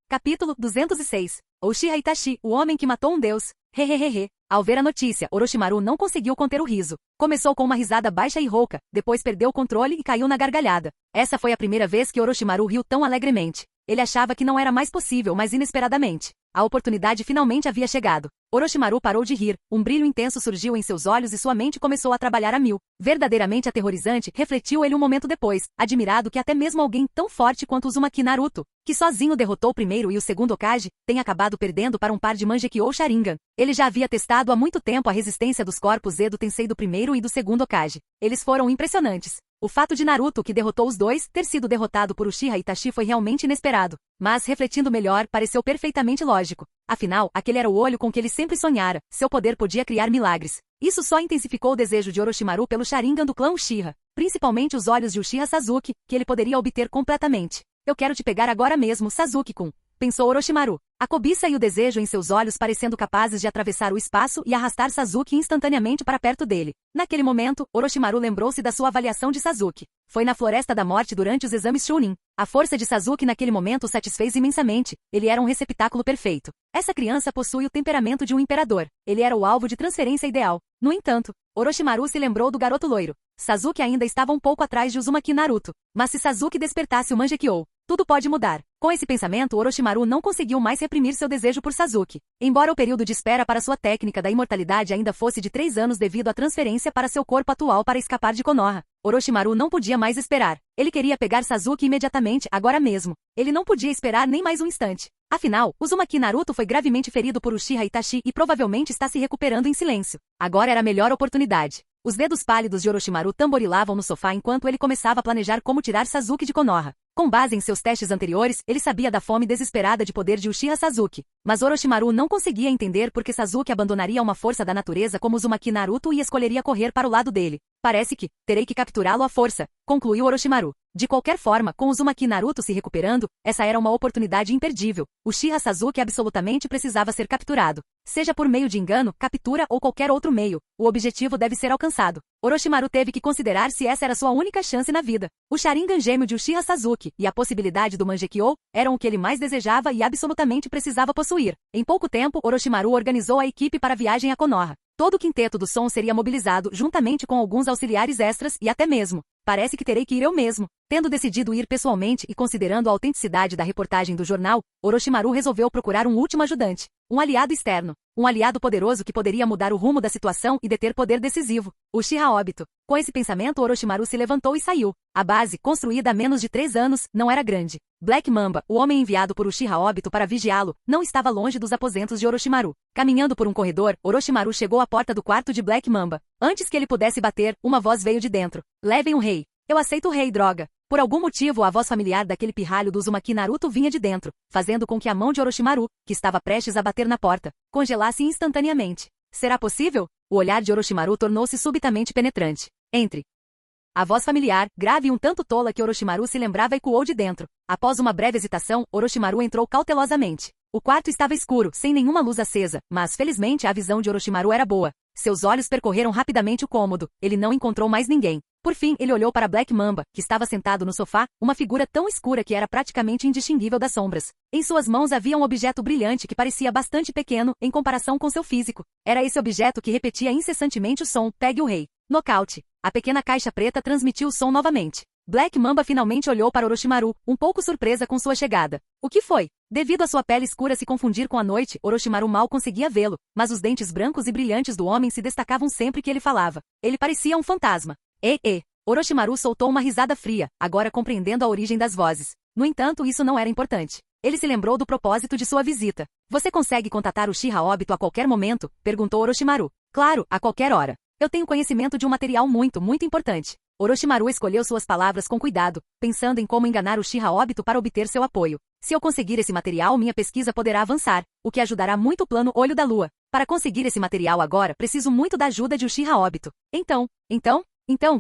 Capítulo 206. Uchiha Itachi, o homem que matou um deus. Hehehehe. Ao ver a notícia, Orochimaru não conseguiu conter o riso. Começou com uma risada baixa e rouca, depois perdeu o controle e caiu na gargalhada. Essa foi a primeira vez que Orochimaru riu tão alegremente. Ele achava que não era mais possível, mas inesperadamente, a oportunidade finalmente havia chegado. Orochimaru parou de rir, um brilho intenso surgiu em seus olhos e sua mente começou a trabalhar a mil. Verdadeiramente aterrorizante, refletiu ele um momento depois, admirado que até mesmo alguém tão forte quanto Uzumaki Naruto, que sozinho derrotou o primeiro e o segundo Hokage, tenha acabado perdendo para um par de Mangekyou Sharingan. Ele já havia testado há muito tempo a resistência dos corpos Z do Tensei do primeiro e do segundo Hokage. Eles foram impressionantes. O fato de Naruto, que derrotou os dois, ter sido derrotado por Uchiha Itachi foi realmente inesperado. Mas, refletindo melhor, pareceu perfeitamente lógico. Afinal, aquele era o olho com que ele sempre sonhara. Seu poder podia criar milagres. Isso só intensificou o desejo de Orochimaru pelo Sharingan do clã Uchiha. Principalmente os olhos de Uchiha Sasuke, que ele poderia obter completamente. Eu quero te pegar agora mesmo, Sasuke-kun, pensou Orochimaru. A cobiça e o desejo em seus olhos parecendo capazes de atravessar o espaço e arrastar Sasuke instantaneamente para perto dele. Naquele momento, Orochimaru lembrou-se da sua avaliação de Sasuke. Foi na Floresta da Morte durante os exames Chunin. A força de Sasuke naquele momento o satisfez imensamente. Ele era um receptáculo perfeito. Essa criança possui o temperamento de um imperador. Ele era o alvo de transferência ideal. No entanto, Orochimaru se lembrou do garoto loiro. Sasuke ainda estava um pouco atrás de Uzumaki Naruto. Mas se Sasuke despertasse o Mangekyou, tudo pode mudar. Com esse pensamento, Orochimaru não conseguiu mais reprimir seu desejo por Sasuke. Embora o período de espera para sua técnica da imortalidade ainda fosse de 3 anos devido à transferência para seu corpo atual para escapar de Konoha, Orochimaru não podia mais esperar. Ele queria pegar Sasuke imediatamente, agora mesmo. Ele não podia esperar nem mais um instante. Afinal, Uzumaki Naruto foi gravemente ferido por Uchiha Itachi e provavelmente está se recuperando em silêncio. Agora era a melhor oportunidade. Os dedos pálidos de Orochimaru tamborilavam no sofá enquanto ele começava a planejar como tirar Sasuke de Konoha. Com base em seus testes anteriores, ele sabia da fome desesperada de poder de Uchiha Sasuke. Mas Orochimaru não conseguia entender por que Sasuke abandonaria uma força da natureza como Uzumaki Naruto e escolheria correr para o lado dele. Parece que, terei que capturá-lo à força, concluiu Orochimaru. De qualquer forma, com Uzumaki Naruto se recuperando, essa era uma oportunidade imperdível. Uchiha Sasuke absolutamente precisava ser capturado. Seja por meio de engano, captura ou qualquer outro meio, o objetivo deve ser alcançado. Orochimaru teve que considerar se essa era sua única chance na vida. O Sharingan gêmeo de Uchiha Sasuke e a possibilidade do Mangekyou eram o que ele mais desejava e absolutamente precisava possuir. Em pouco tempo, Orochimaru organizou a equipe para a viagem a Konoha. Todo o quinteto do som seria mobilizado juntamente com alguns auxiliares extras e até mesmo, parece que terei que ir eu mesmo. Tendo decidido ir pessoalmente e considerando a autenticidade da reportagem do jornal, Orochimaru resolveu procurar um último ajudante. Um aliado externo. Um aliado poderoso que poderia mudar o rumo da situação e deter poder decisivo. Uchiha Obito. Com esse pensamento, Orochimaru se levantou e saiu. A base, construída há menos de 3 anos, não era grande. Black Mamba, o homem enviado por Uchiha Obito para vigiá-lo, não estava longe dos aposentos de Orochimaru. Caminhando por um corredor, Orochimaru chegou à porta do quarto de Black Mamba. Antes que ele pudesse bater, uma voz veio de dentro. Levem o rei. Eu aceito o rei, droga. Por algum motivo, a voz familiar daquele pirralho do Uzumaki Naruto vinha de dentro, fazendo com que a mão de Orochimaru, que estava prestes a bater na porta, congelasse instantaneamente. Será possível? O olhar de Orochimaru tornou-se subitamente penetrante. Entre. A voz familiar, grave e um tanto tola que Orochimaru se lembrava ecoou de dentro. Após uma breve hesitação, Orochimaru entrou cautelosamente. O quarto estava escuro, sem nenhuma luz acesa, mas felizmente a visão de Orochimaru era boa. Seus olhos percorreram rapidamente o cômodo. Ele não encontrou mais ninguém. Por fim, ele olhou para Black Mamba, que estava sentado no sofá, uma figura tão escura que era praticamente indistinguível das sombras. Em suas mãos havia um objeto brilhante que parecia bastante pequeno em comparação com seu físico. Era esse objeto que repetia incessantemente o som, pegue o rei. Nocaute. A pequena caixa preta transmitiu o som novamente. Black Mamba finalmente olhou para Orochimaru, um pouco surpresa com sua chegada. O que foi? Devido à sua pele escura se confundir com a noite, Orochimaru mal conseguia vê-lo, mas os dentes brancos e brilhantes do homem se destacavam sempre que ele falava. Ele parecia um fantasma. Orochimaru soltou uma risada fria, agora compreendendo a origem das vozes. No entanto, isso não era importante. Ele se lembrou do propósito de sua visita. Você consegue contatar o Uchiha Obito a qualquer momento? Perguntou Orochimaru. Claro, a qualquer hora. Eu tenho conhecimento de um material muito importante. Orochimaru escolheu suas palavras com cuidado, pensando em como enganar o Uchiha Obito para obter seu apoio. Se eu conseguir esse material, minha pesquisa poderá avançar, o que ajudará muito o plano Olho da Lua. Para conseguir esse material agora, preciso muito da ajuda de Uchiha Obito. Então,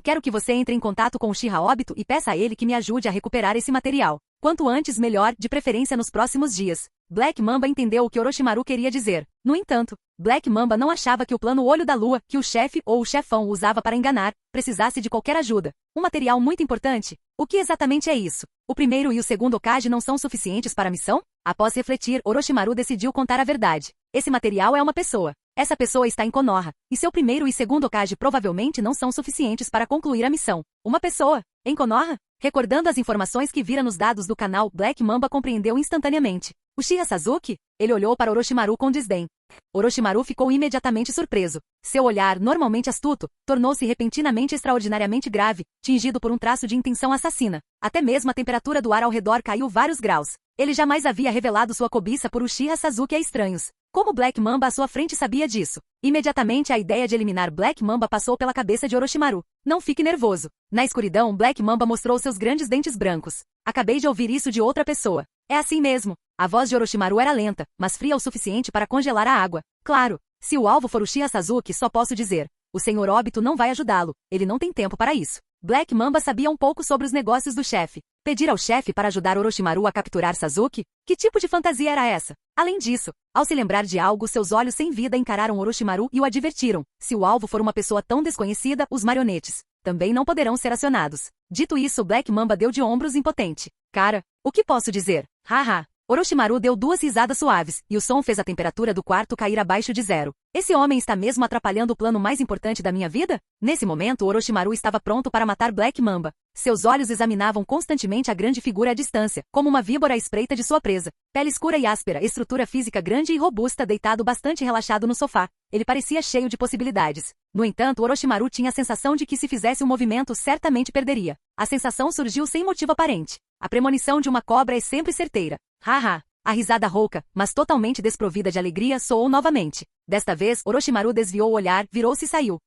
quero que você entre em contato com Uchiha Obito e peça a ele que me ajude a recuperar esse material. Quanto antes melhor, de preferência nos próximos dias. Black Mamba entendeu o que Orochimaru queria dizer. No entanto, Black Mamba não achava que o plano Olho da Lua, que o chefe ou o chefão usava para enganar, precisasse de qualquer ajuda. Um material muito importante? O que exatamente é isso? O primeiro e o segundo Hokage não são suficientes para a missão? Após refletir, Orochimaru decidiu contar a verdade. Esse material é uma pessoa. Essa pessoa está em Konoha, e seu primeiro e segundo Hokage provavelmente não são suficientes para concluir a missão. Uma pessoa? Em Konoha? Recordando as informações que vira nos dados do canal, Black Mamba compreendeu instantaneamente. Uchiha Sasuke? Ele olhou para Orochimaru com desdém. Orochimaru ficou imediatamente surpreso. Seu olhar, normalmente astuto, tornou-se repentinamente extraordinariamente grave, tingido por um traço de intenção assassina. Até mesmo a temperatura do ar ao redor caiu vários graus. Ele jamais havia revelado sua cobiça por Uchiha Sasuke a estranhos. Como Black Mamba à sua frente sabia disso? Imediatamente a ideia de eliminar Black Mamba passou pela cabeça de Orochimaru. Não fique nervoso. Na escuridão, Black Mamba mostrou seus grandes dentes brancos. Acabei de ouvir isso de outra pessoa. É assim mesmo. A voz de Orochimaru era lenta, mas fria o suficiente para congelar a água. Claro, se o alvo for Uchiha Sasuke, só posso dizer. O Sr. Obito não vai ajudá-lo. Ele não tem tempo para isso. Black Mamba sabia um pouco sobre os negócios do chefe. Pedir ao chefe para ajudar Orochimaru a capturar Sasuke? Que tipo de fantasia era essa? Além disso, ao se lembrar de algo, seus olhos sem vida encararam Orochimaru e o advertiram. Se o alvo for uma pessoa tão desconhecida, os marionetes também não poderão ser acionados. Dito isso, Black Mamba deu de ombros impotente. Cara, o que posso dizer? Haha. Orochimaru deu 2 risadas suaves, e o som fez a temperatura do quarto cair abaixo de 0. Esse homem está mesmo atrapalhando o plano mais importante da minha vida? Nesse momento, Orochimaru estava pronto para matar Black Mamba. Seus olhos examinavam constantemente a grande figura à distância, como uma víbora à espreita de sua presa. Pele escura e áspera, estrutura física grande e robusta, deitado bastante relaxado no sofá. Ele parecia cheio de possibilidades. No entanto, Orochimaru tinha a sensação de que se fizesse um movimento, certamente perderia. A sensação surgiu sem motivo aparente. A premonição de uma cobra é sempre certeira. Haha. A risada rouca, mas totalmente desprovida de alegria, soou novamente. Desta vez, Orochimaru desviou o olhar, virou-se e saiu.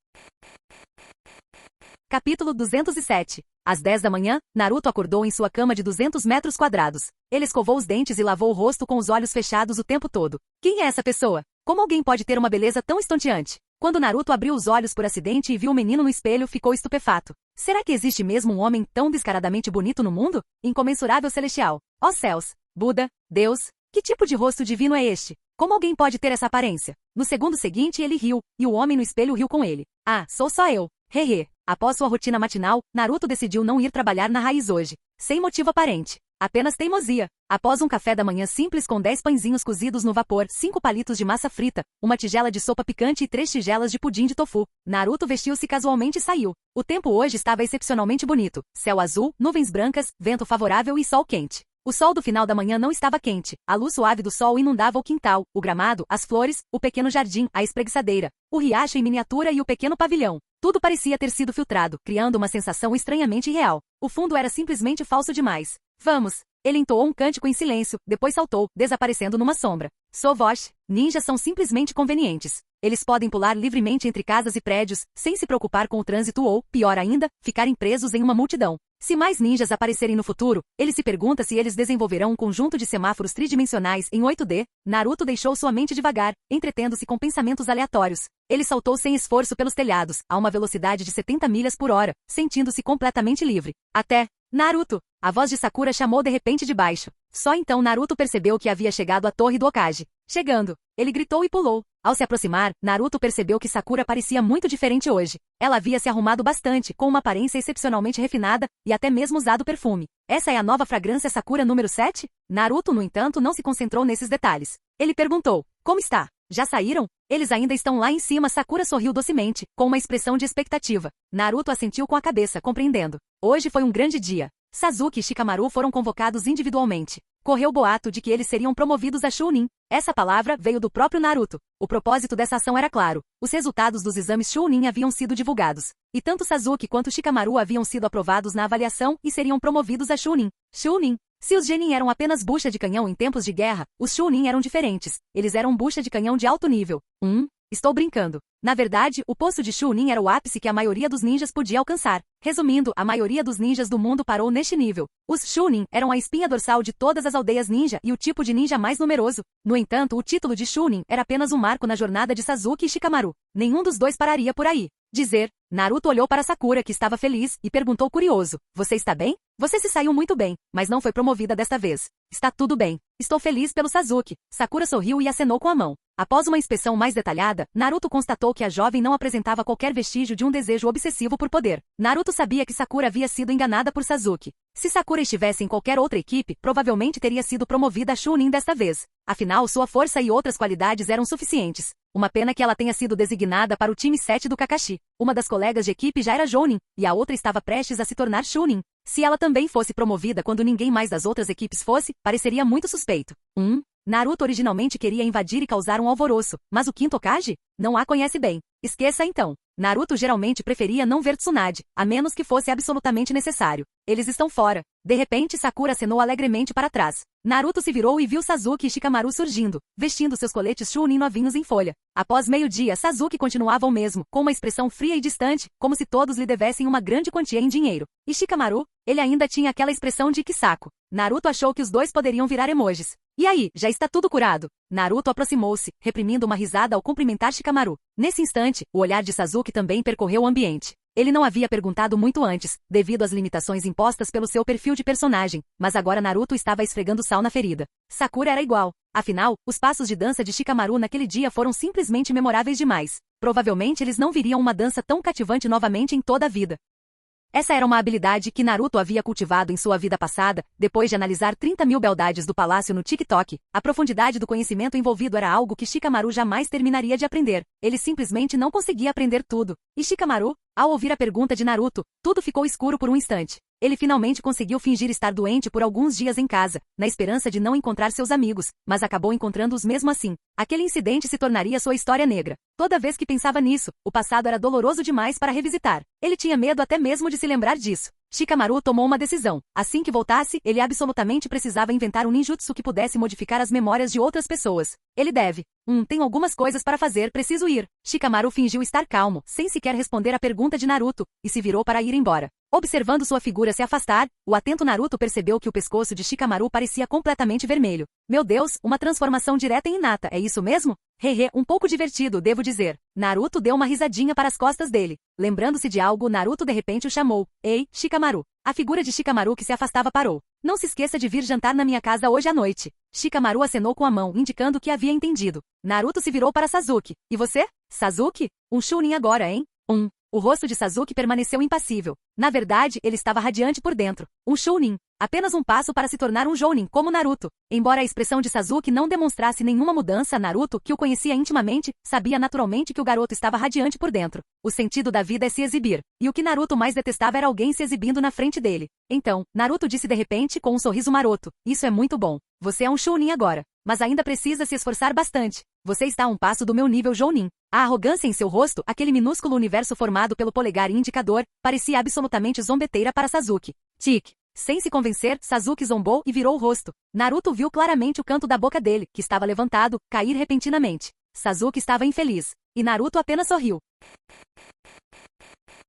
Capítulo 207. Às 10 da manhã, Naruto acordou em sua cama de 200 metros quadrados. Ele escovou os dentes e lavou o rosto com os olhos fechados o tempo todo. Quem é essa pessoa? Como alguém pode ter uma beleza tão estonteante? Quando Naruto abriu os olhos por acidente e viu o menino no espelho, ficou estupefato. Será que existe mesmo um homem tão descaradamente bonito no mundo? Incomensurável celestial. Ó céus! Buda, Deus, que tipo de rosto divino é este? Como alguém pode ter essa aparência? No segundo seguinte ele riu, e o homem no espelho riu com ele. Ah, sou só eu. Hehe. Após sua rotina matinal, Naruto decidiu não ir trabalhar na raiz hoje. Sem motivo aparente. Apenas teimosia. Após um café da manhã simples com 10 pãezinhos cozidos no vapor, 5 palitos de massa frita, uma tigela de sopa picante e 3 tigelas de pudim de tofu, Naruto vestiu-se casualmente e saiu. O tempo hoje estava excepcionalmente bonito. Céu azul, nuvens brancas, vento favorável e sol quente. O sol do final da manhã não estava quente. A luz suave do sol inundava o quintal, o gramado, as flores, o pequeno jardim, a espreguiçadeira, o riacho em miniatura e o pequeno pavilhão. Tudo parecia ter sido filtrado, criando uma sensação estranhamente irreal. O fundo era simplesmente falso demais. Vamos! Ele entoou um cântico em silêncio, depois saltou, desaparecendo numa sombra. Sovosh, ninjas são simplesmente convenientes. Eles podem pular livremente entre casas e prédios, sem se preocupar com o trânsito ou, pior ainda, ficarem presos em uma multidão. Se mais ninjas aparecerem no futuro, ele se pergunta se eles desenvolverão um conjunto de semáforos tridimensionais em 8D. Naruto deixou sua mente devagar, entretendo-se com pensamentos aleatórios. Ele saltou sem esforço pelos telhados, a uma velocidade de 70 milhas por hora, sentindo-se completamente livre. Até... Naruto! A voz de Sakura chamou de repente de baixo. Só então Naruto percebeu que havia chegado à torre do Hokage. Chegando! Ele gritou e pulou. Ao se aproximar, Naruto percebeu que Sakura parecia muito diferente hoje. Ela havia se arrumado bastante, com uma aparência excepcionalmente refinada, e até mesmo usado perfume. Essa é a nova fragrância Sakura número 7? Naruto, no entanto, não se concentrou nesses detalhes. Ele perguntou, como está? Já saíram? Eles ainda estão lá em cima. Sakura sorriu docemente, com uma expressão de expectativa. Naruto assentiu com a cabeça, compreendendo. Hoje foi um grande dia. Sasuke e Shikamaru foram convocados individualmente. Correu o boato de que eles seriam promovidos a Chunin. Essa palavra veio do próprio Naruto. O propósito dessa ação era claro. Os resultados dos exames Chunin haviam sido divulgados. E tanto Sasuke quanto Shikamaru haviam sido aprovados na avaliação e seriam promovidos a Chunin. Chunin. Se os Genin eram apenas bucha de canhão em tempos de guerra, os Chunin eram diferentes. Eles eram bucha de canhão de alto nível. Estou brincando. Na verdade, o poço de Chunin era o ápice que a maioria dos ninjas podia alcançar. Resumindo, a maioria dos ninjas do mundo parou neste nível. Os Chunin eram a espinha dorsal de todas as aldeias ninja e o tipo de ninja mais numeroso. No entanto, o título de Chunin era apenas um marco na jornada de Sasuke e Shikamaru. Nenhum dos dois pararia por aí. Dizer, Naruto olhou para Sakura, que estava feliz, e perguntou curioso, você está bem? Você se saiu muito bem, mas não foi promovida desta vez. Está tudo bem. Estou feliz pelo Sasuke. Sakura sorriu e acenou com a mão. Após uma inspeção mais detalhada, Naruto constatou que a jovem não apresentava qualquer vestígio de um desejo obsessivo por poder. Naruto sabia que Sakura havia sido enganada por Sasuke. Se Sakura estivesse em qualquer outra equipe, provavelmente teria sido promovida a Chunin desta vez. Afinal, sua força e outras qualidades eram suficientes. Uma pena que ela tenha sido designada para o time 7 do Kakashi. Uma das colegas de equipe já era Jounin, e a outra estava prestes a se tornar Chunin. Se ela também fosse promovida quando ninguém mais das outras equipes fosse, pareceria muito suspeito. Naruto originalmente queria invadir e causar um alvoroço, mas o quinto Hokage? Não a conhece bem. Esqueça então. Naruto geralmente preferia não ver Tsunade, a menos que fosse absolutamente necessário. Eles estão fora. De repente Sakura acenou alegremente para trás. Naruto se virou e viu Sasuke e Shikamaru surgindo, vestindo seus coletes Chunin novinhos em folha. Após meio-dia, Sasuke continuava o mesmo, com uma expressão fria e distante, como se todos lhe devessem uma grande quantia em dinheiro. E Shikamaru? Ele ainda tinha aquela expressão de que saco. Naruto achou que os dois poderiam virar emojis. E aí, já está tudo curado? Naruto aproximou-se, reprimindo uma risada ao cumprimentar Shikamaru. Nesse instante, o olhar de Sasuke também percorreu o ambiente. Ele não havia perguntado muito antes, devido às limitações impostas pelo seu perfil de personagem, mas agora Naruto estava esfregando sal na ferida. Sakura era igual. Afinal, os passos de dança de Shikamaru naquele dia foram simplesmente memoráveis demais. Provavelmente eles não viriam uma dança tão cativante novamente em toda a vida. Essa era uma habilidade que Naruto havia cultivado em sua vida passada, depois de analisar 30.000 beldades do palácio no TikTok. A profundidade do conhecimento envolvido era algo que Shikamaru jamais terminaria de aprender. Ele simplesmente não conseguia aprender tudo. E Shikamaru? Ao ouvir a pergunta de Naruto, tudo ficou escuro por um instante. Ele finalmente conseguiu fingir estar doente por alguns dias em casa, na esperança de não encontrar seus amigos, mas acabou encontrando-os mesmo assim. Aquele incidente se tornaria sua história negra. Toda vez que pensava nisso, o passado era doloroso demais para revisitar. Ele tinha medo até mesmo de se lembrar disso. Shikamaru tomou uma decisão. Assim que voltasse, ele absolutamente precisava inventar um ninjutsu que pudesse modificar as memórias de outras pessoas. Ele deve. Tenho algumas coisas para fazer, preciso ir. Shikamaru fingiu estar calmo, sem sequer responder à pergunta de Naruto, e se virou para ir embora. Observando sua figura se afastar, o atento Naruto percebeu que o pescoço de Shikamaru parecia completamente vermelho. Meu Deus, uma transformação direta em Hinata, é isso mesmo? Hehe, um pouco divertido, devo dizer. Naruto deu uma risadinha para as costas dele. Lembrando-se de algo, Naruto de repente o chamou. Ei, Shikamaru. A figura de Shikamaru que se afastava parou. Não se esqueça de vir jantar na minha casa hoje à noite. Shikamaru acenou com a mão, indicando que havia entendido. Naruto se virou para Sasuke. E você? Sasuke? Um Chunin agora, hein? O rosto de Sasuke permaneceu impassível. Na verdade, ele estava radiante por dentro. Um Chunin. Apenas um passo para se tornar um Jounin, como Naruto. Embora a expressão de Sasuke não demonstrasse nenhuma mudança, Naruto, que o conhecia intimamente, sabia naturalmente que o garoto estava radiante por dentro. O sentido da vida é se exibir. E o que Naruto mais detestava era alguém se exibindo na frente dele. Então, Naruto disse de repente com um sorriso maroto. Isso é muito bom. Você é um Chunin agora. Mas ainda precisa se esforçar bastante. Você está a um passo do meu nível Jounin. A arrogância em seu rosto, aquele minúsculo universo formado pelo polegar e indicador, parecia absolutamente zombeteira para Sasuke. Tic. Sem se convencer, Sasuke zombou e virou o rosto. Naruto viu claramente o canto da boca dele, que estava levantado, cair repentinamente. Sasuke estava infeliz. E Naruto apenas sorriu.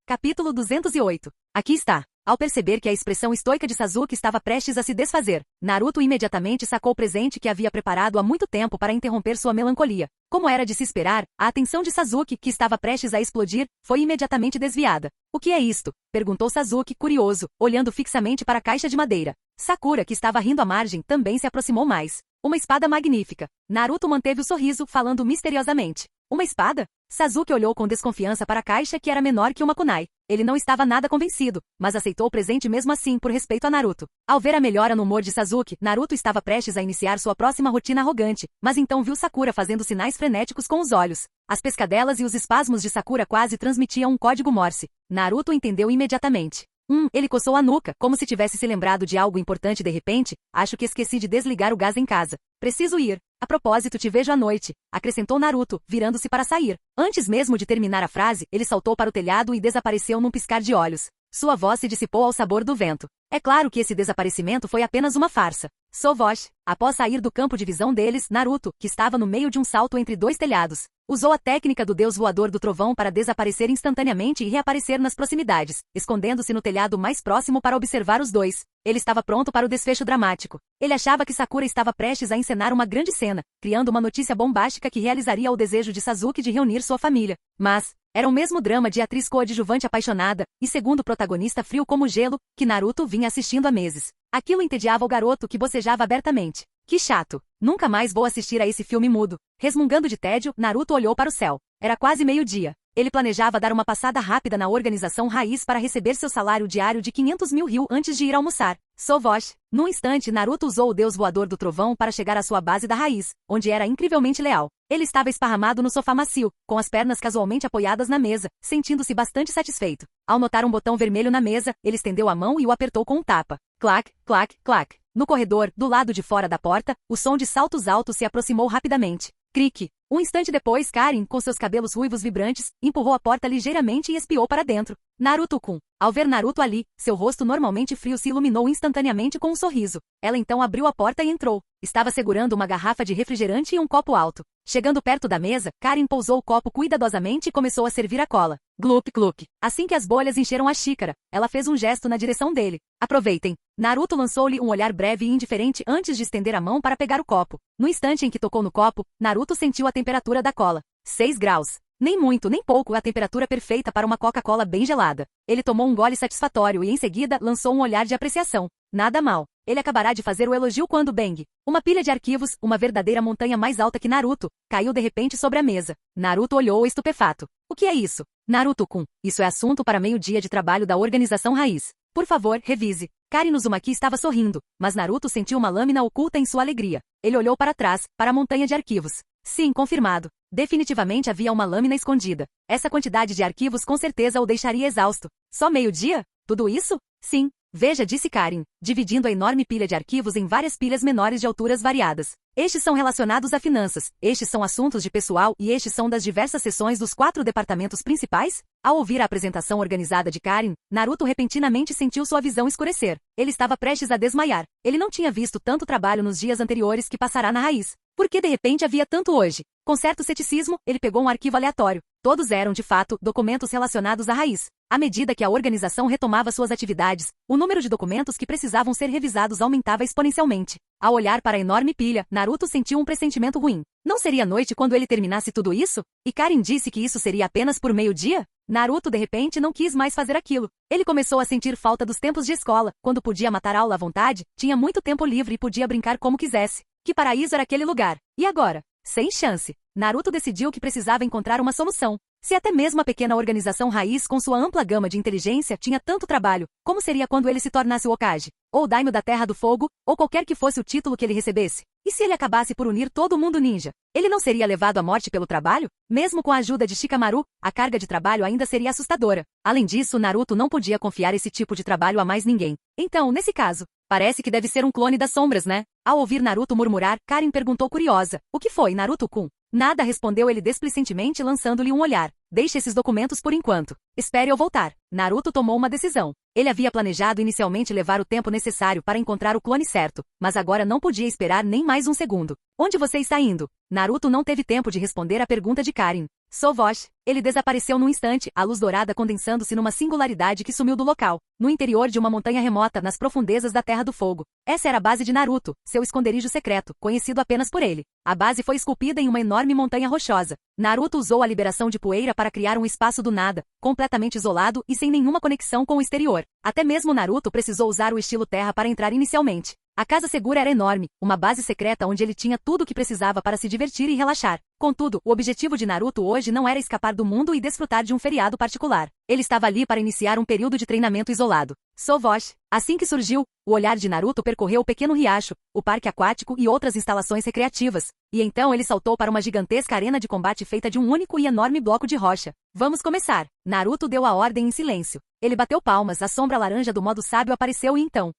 Capítulo 208. Aqui está. Ao perceber que a expressão estoica de Sasuke estava prestes a se desfazer, Naruto imediatamente sacou o presente que havia preparado há muito tempo para interromper sua melancolia. Como era de se esperar, a atenção de Sasuke, que estava prestes a explodir, foi imediatamente desviada. O que é isto? Perguntou Sasuke, curioso, olhando fixamente para a caixa de madeira. Sakura, que estava rindo à margem, também se aproximou mais. Uma espada magnífica. Naruto manteve o sorriso, falando misteriosamente. Uma espada? Sasuke olhou com desconfiança para a caixa, que era menor que uma kunai. Ele não estava nada convencido, mas aceitou o presente mesmo assim por respeito a Naruto. Ao ver a melhora no humor de Sasuke, Naruto estava prestes a iniciar sua próxima rotina arrogante, mas então viu Sakura fazendo sinais frenéticos com os olhos. As pescadelas e os espasmos de Sakura quase transmitiam um código Morse. Naruto entendeu imediatamente. Ele coçou a nuca, como se tivesse se lembrado de algo importante de repente. Acho que esqueci de desligar o gás em casa. Preciso ir. A propósito, te vejo à noite, acrescentou Naruto, virando-se para sair. Antes mesmo de terminar a frase, ele saltou para o telhado e desapareceu num piscar de olhos. Sua voz se dissipou ao sabor do vento. É claro que esse desaparecimento foi apenas uma farsa. Sovosh, após sair do campo de visão deles, Naruto, que estava no meio de um salto entre dois telhados, usou a técnica do deus voador do trovão para desaparecer instantaneamente e reaparecer nas proximidades, escondendo-se no telhado mais próximo para observar os dois. Ele estava pronto para o desfecho dramático. Ele achava que Sakura estava prestes a encenar uma grande cena, criando uma notícia bombástica que realizaria o desejo de Sasuke de reunir sua família. Mas era o mesmo drama de atriz coadjuvante apaixonada e segundo protagonista frio como gelo, que Naruto vinha assistindo há meses. Aquilo entediava o garoto que bocejava abertamente. Que chato! Nunca mais vou assistir a esse filme mudo. Resmungando de tédio, Naruto olhou para o céu. Era quase meio-dia. Ele planejava dar uma passada rápida na organização raiz para receber seu salário diário de 500 mil ryu antes de ir almoçar. Sovosh. Num instante, Naruto usou o deus voador do trovão para chegar à sua base da raiz, onde era incrivelmente leal. Ele estava esparramado no sofá macio, com as pernas casualmente apoiadas na mesa, sentindo-se bastante satisfeito. Ao notar um botão vermelho na mesa, ele estendeu a mão e o apertou com um tapa. Clac, clac, clac. No corredor, do lado de fora da porta, o som de saltos altos se aproximou rapidamente. Crique. Um instante depois, Karin, com seus cabelos ruivos vibrantes, empurrou a porta ligeiramente e espiou para dentro. Naruto-kun. Ao ver Naruto ali, seu rosto normalmente frio se iluminou instantaneamente com um sorriso. Ela então abriu a porta e entrou. Estava segurando uma garrafa de refrigerante e um copo alto. Chegando perto da mesa, Karin pousou o copo cuidadosamente e começou a servir a cola. Glup, glup. Assim que as bolhas encheram a xícara, ela fez um gesto na direção dele. Aproveitem. Naruto lançou-lhe um olhar breve e indiferente antes de estender a mão para pegar o copo. No instante em que tocou no copo, Naruto sentiu a temperatura da cola. 6 graus. Nem muito, nem pouco, a temperatura perfeita para uma Coca-Cola bem gelada. Ele tomou um gole satisfatório e em seguida lançou um olhar de apreciação. Nada mal. Ele acabará de fazer o elogio quando Bang. Uma pilha de arquivos, uma verdadeira montanha mais alta que Naruto, caiu de repente sobre a mesa. Naruto olhou estupefato. O que é isso? Naruto-kun, isso é assunto para meio-dia de trabalho da organização raiz. Por favor, revise. Karin Uzumaki estava sorrindo, mas Naruto sentiu uma lâmina oculta em sua alegria. Ele olhou para trás, para a montanha de arquivos. Sim, confirmado. Definitivamente havia uma lâmina escondida. Essa quantidade de arquivos com certeza o deixaria exausto. Só meio-dia? Tudo isso? Sim. Veja, disse Karin, dividindo a enorme pilha de arquivos em várias pilhas menores de alturas variadas. Estes são relacionados a finanças, estes são assuntos de pessoal e estes são das diversas seções dos 4 departamentos principais? Ao ouvir a apresentação organizada de Karin, Naruto repentinamente sentiu sua visão escurecer. Ele estava prestes a desmaiar. Ele não tinha visto tanto trabalho nos dias anteriores que passará na raiz. Por que de repente havia tanto hoje? Com certo ceticismo, ele pegou um arquivo aleatório. Todos eram, de fato, documentos relacionados à raiz. À medida que a organização retomava suas atividades, o número de documentos que precisavam ser revisados aumentava exponencialmente. Ao olhar para a enorme pilha, Naruto sentiu um pressentimento ruim. Não seria noite quando ele terminasse tudo isso? E Karin disse que isso seria apenas por meio-dia? Naruto de repente não quis mais fazer aquilo. Ele começou a sentir falta dos tempos de escola, quando podia matar aula à vontade, tinha muito tempo livre e podia brincar como quisesse. Que paraíso era aquele lugar? E agora? Sem chance. Naruto decidiu que precisava encontrar uma solução. Se até mesmo a pequena organização raiz com sua ampla gama de inteligência tinha tanto trabalho, como seria quando ele se tornasse o Hokage? Ou o Daimyo da Terra do Fogo, ou qualquer que fosse o título que ele recebesse? E se ele acabasse por unir todo o mundo ninja? Ele não seria levado à morte pelo trabalho? Mesmo com a ajuda de Shikamaru, a carga de trabalho ainda seria assustadora. Além disso, Naruto não podia confiar esse tipo de trabalho a mais ninguém. Então, nesse caso, parece que deve ser um clone das sombras, né? Ao ouvir Naruto murmurar, Karin perguntou curiosa. O que foi, Naruto-kun? Nada, respondeu ele desplicentemente lançando-lhe um olhar. Deixe esses documentos por enquanto. Espere eu voltar. Naruto tomou uma decisão. Ele havia planejado inicialmente levar o tempo necessário para encontrar o clone certo, mas agora não podia esperar nem mais um segundo. Onde você está indo? Naruto não teve tempo de responder à pergunta de Karin. Sovosh. Ele desapareceu num instante, a luz dourada condensando-se numa singularidade que sumiu do local, no interior de uma montanha remota nas profundezas da Terra do Fogo. Essa era a base de Naruto, seu esconderijo secreto, conhecido apenas por ele. A base foi esculpida em uma enorme montanha rochosa. Naruto usou a liberação de poeira para criar um espaço do nada, completamente isolado e sem nenhuma conexão com o exterior. Até mesmo Naruto precisou usar o estilo terra para entrar inicialmente. A casa segura era enorme, uma base secreta onde ele tinha tudo o que precisava para se divertir e relaxar. Contudo, o objetivo de Naruto hoje não era escapar do mundo e desfrutar de um feriado particular. Ele estava ali para iniciar um período de treinamento isolado. Sovosh. Assim que surgiu, o olhar de Naruto percorreu o pequeno riacho, o parque aquático e outras instalações recreativas. E então ele saltou para uma gigantesca arena de combate feita de um único e enorme bloco de rocha. Vamos começar. Naruto deu a ordem em silêncio. Ele bateu palmas, a sombra laranja do modo sábio apareceu e então...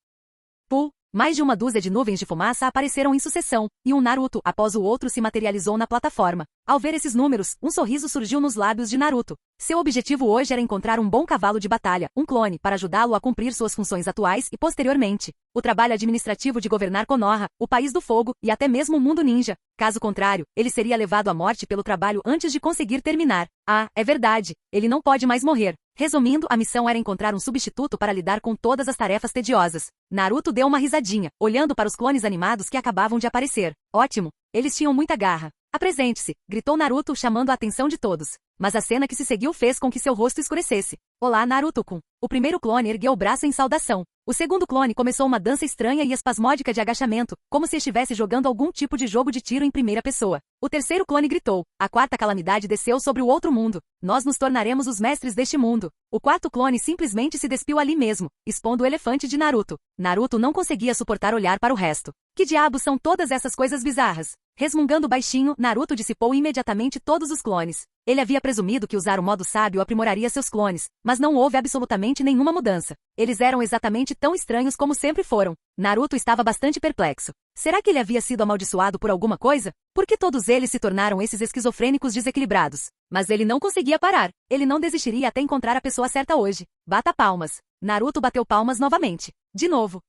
Pull. Mais de uma dúzia de nuvens de fumaça apareceram em sucessão, e um Naruto após o outro se materializou na plataforma. Ao ver esses números, um sorriso surgiu nos lábios de Naruto. Seu objetivo hoje era encontrar um bom cavalo de batalha, um clone, para ajudá-lo a cumprir suas funções atuais e, posteriormente, o trabalho administrativo de governar Konoha, o País do Fogo e até mesmo o mundo ninja. Caso contrário, ele seria levado à morte pelo trabalho antes de conseguir terminar. Ah, é verdade, ele não pode mais morrer. Resumindo, a missão era encontrar um substituto para lidar com todas as tarefas tediosas. Naruto deu uma risadinha, olhando para os clones animados que acabavam de aparecer. Ótimo, eles tinham muita garra. Apresente-se, gritou Naruto chamando a atenção de todos. Mas a cena que se seguiu fez com que seu rosto escurecesse. Olá, Naruto-kun. O primeiro clone ergueu o braço em saudação. O segundo clone começou uma dança estranha e espasmódica de agachamento, como se estivesse jogando algum tipo de jogo de tiro em primeira pessoa. O terceiro clone gritou. A quarta calamidade desceu sobre o outro mundo. Nós nos tornaremos os mestres deste mundo. O quarto clone simplesmente se despiu ali mesmo, expondo o elefante de Naruto. Naruto não conseguia suportar olhar para o resto. Que diabos são todas essas coisas bizarras? Resmungando baixinho, Naruto dissipou imediatamente todos os clones. Ele havia presumido que usar o modo sábio aprimoraria seus clones, mas não houve absolutamente nenhuma mudança. Eles eram exatamente tão estranhos como sempre foram. Naruto estava bastante perplexo. Será que ele havia sido amaldiçoado por alguma coisa? Por que todos eles se tornaram esses esquizofrênicos desequilibrados? Mas ele não conseguia parar. Ele não desistiria até encontrar a pessoa certa hoje. Bata palmas. Naruto bateu palmas novamente. De novo.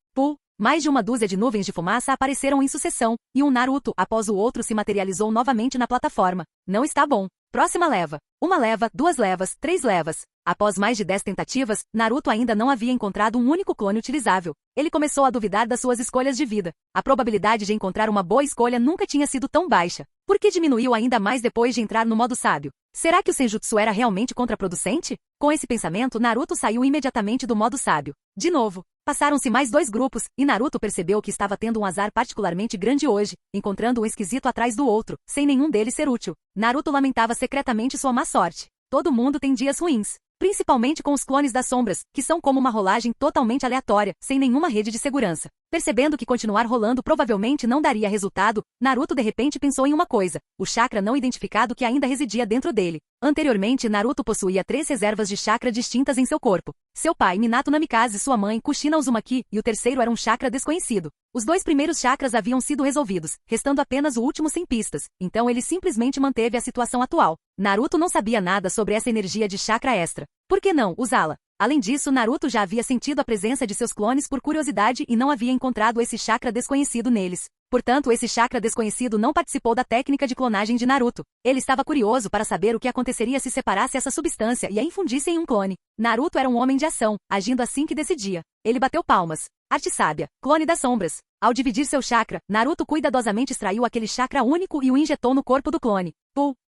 Mais de uma dúzia de nuvens de fumaça apareceram em sucessão, e um Naruto após o outro se materializou novamente na plataforma. Não está bom. Próxima leva. Uma leva, 2 levas, 3 levas. Após mais de 10 tentativas, Naruto ainda não havia encontrado um único clone utilizável. Ele começou a duvidar das suas escolhas de vida. A probabilidade de encontrar uma boa escolha nunca tinha sido tão baixa. Por que diminuiu ainda mais depois de entrar no modo sábio? Será que o Senjutsu era realmente contraproducente? Com esse pensamento, Naruto saiu imediatamente do modo sábio. De novo. Passaram-se mais 2 grupos, e Naruto percebeu que estava tendo um azar particularmente grande hoje, encontrando um esquisito atrás do outro, sem nenhum deles ser útil. Naruto lamentava secretamente sua má sorte. Todo mundo tem dias ruins. Principalmente com os clones das sombras, que são como uma rolagem totalmente aleatória, sem nenhuma rede de segurança. Percebendo que continuar rolando provavelmente não daria resultado, Naruto de repente pensou em uma coisa, o chakra não identificado que ainda residia dentro dele. Anteriormente, Naruto possuía 3 reservas de chakra distintas em seu corpo. Seu pai, Minato Namikaze, sua mãe, Kushina Uzumaki, e o terceiro era um chakra desconhecido. Os 2 primeiros chakras haviam sido resolvidos, restando apenas o último sem pistas, então ele simplesmente manteve a situação atual. Naruto não sabia nada sobre essa energia de chakra extra. Por que não usá-la? Além disso, Naruto já havia sentido a presença de seus clones por curiosidade e não havia encontrado esse chakra desconhecido neles. Portanto, esse chakra desconhecido não participou da técnica de clonagem de Naruto. Ele estava curioso para saber o que aconteceria se separasse essa substância e a infundisse em um clone. Naruto era um homem de ação, agindo assim que decidia. Ele bateu palmas. Arte sábia, clone das sombras. Ao dividir seu chakra, Naruto cuidadosamente extraiu aquele chakra único e o injetou no corpo do clone.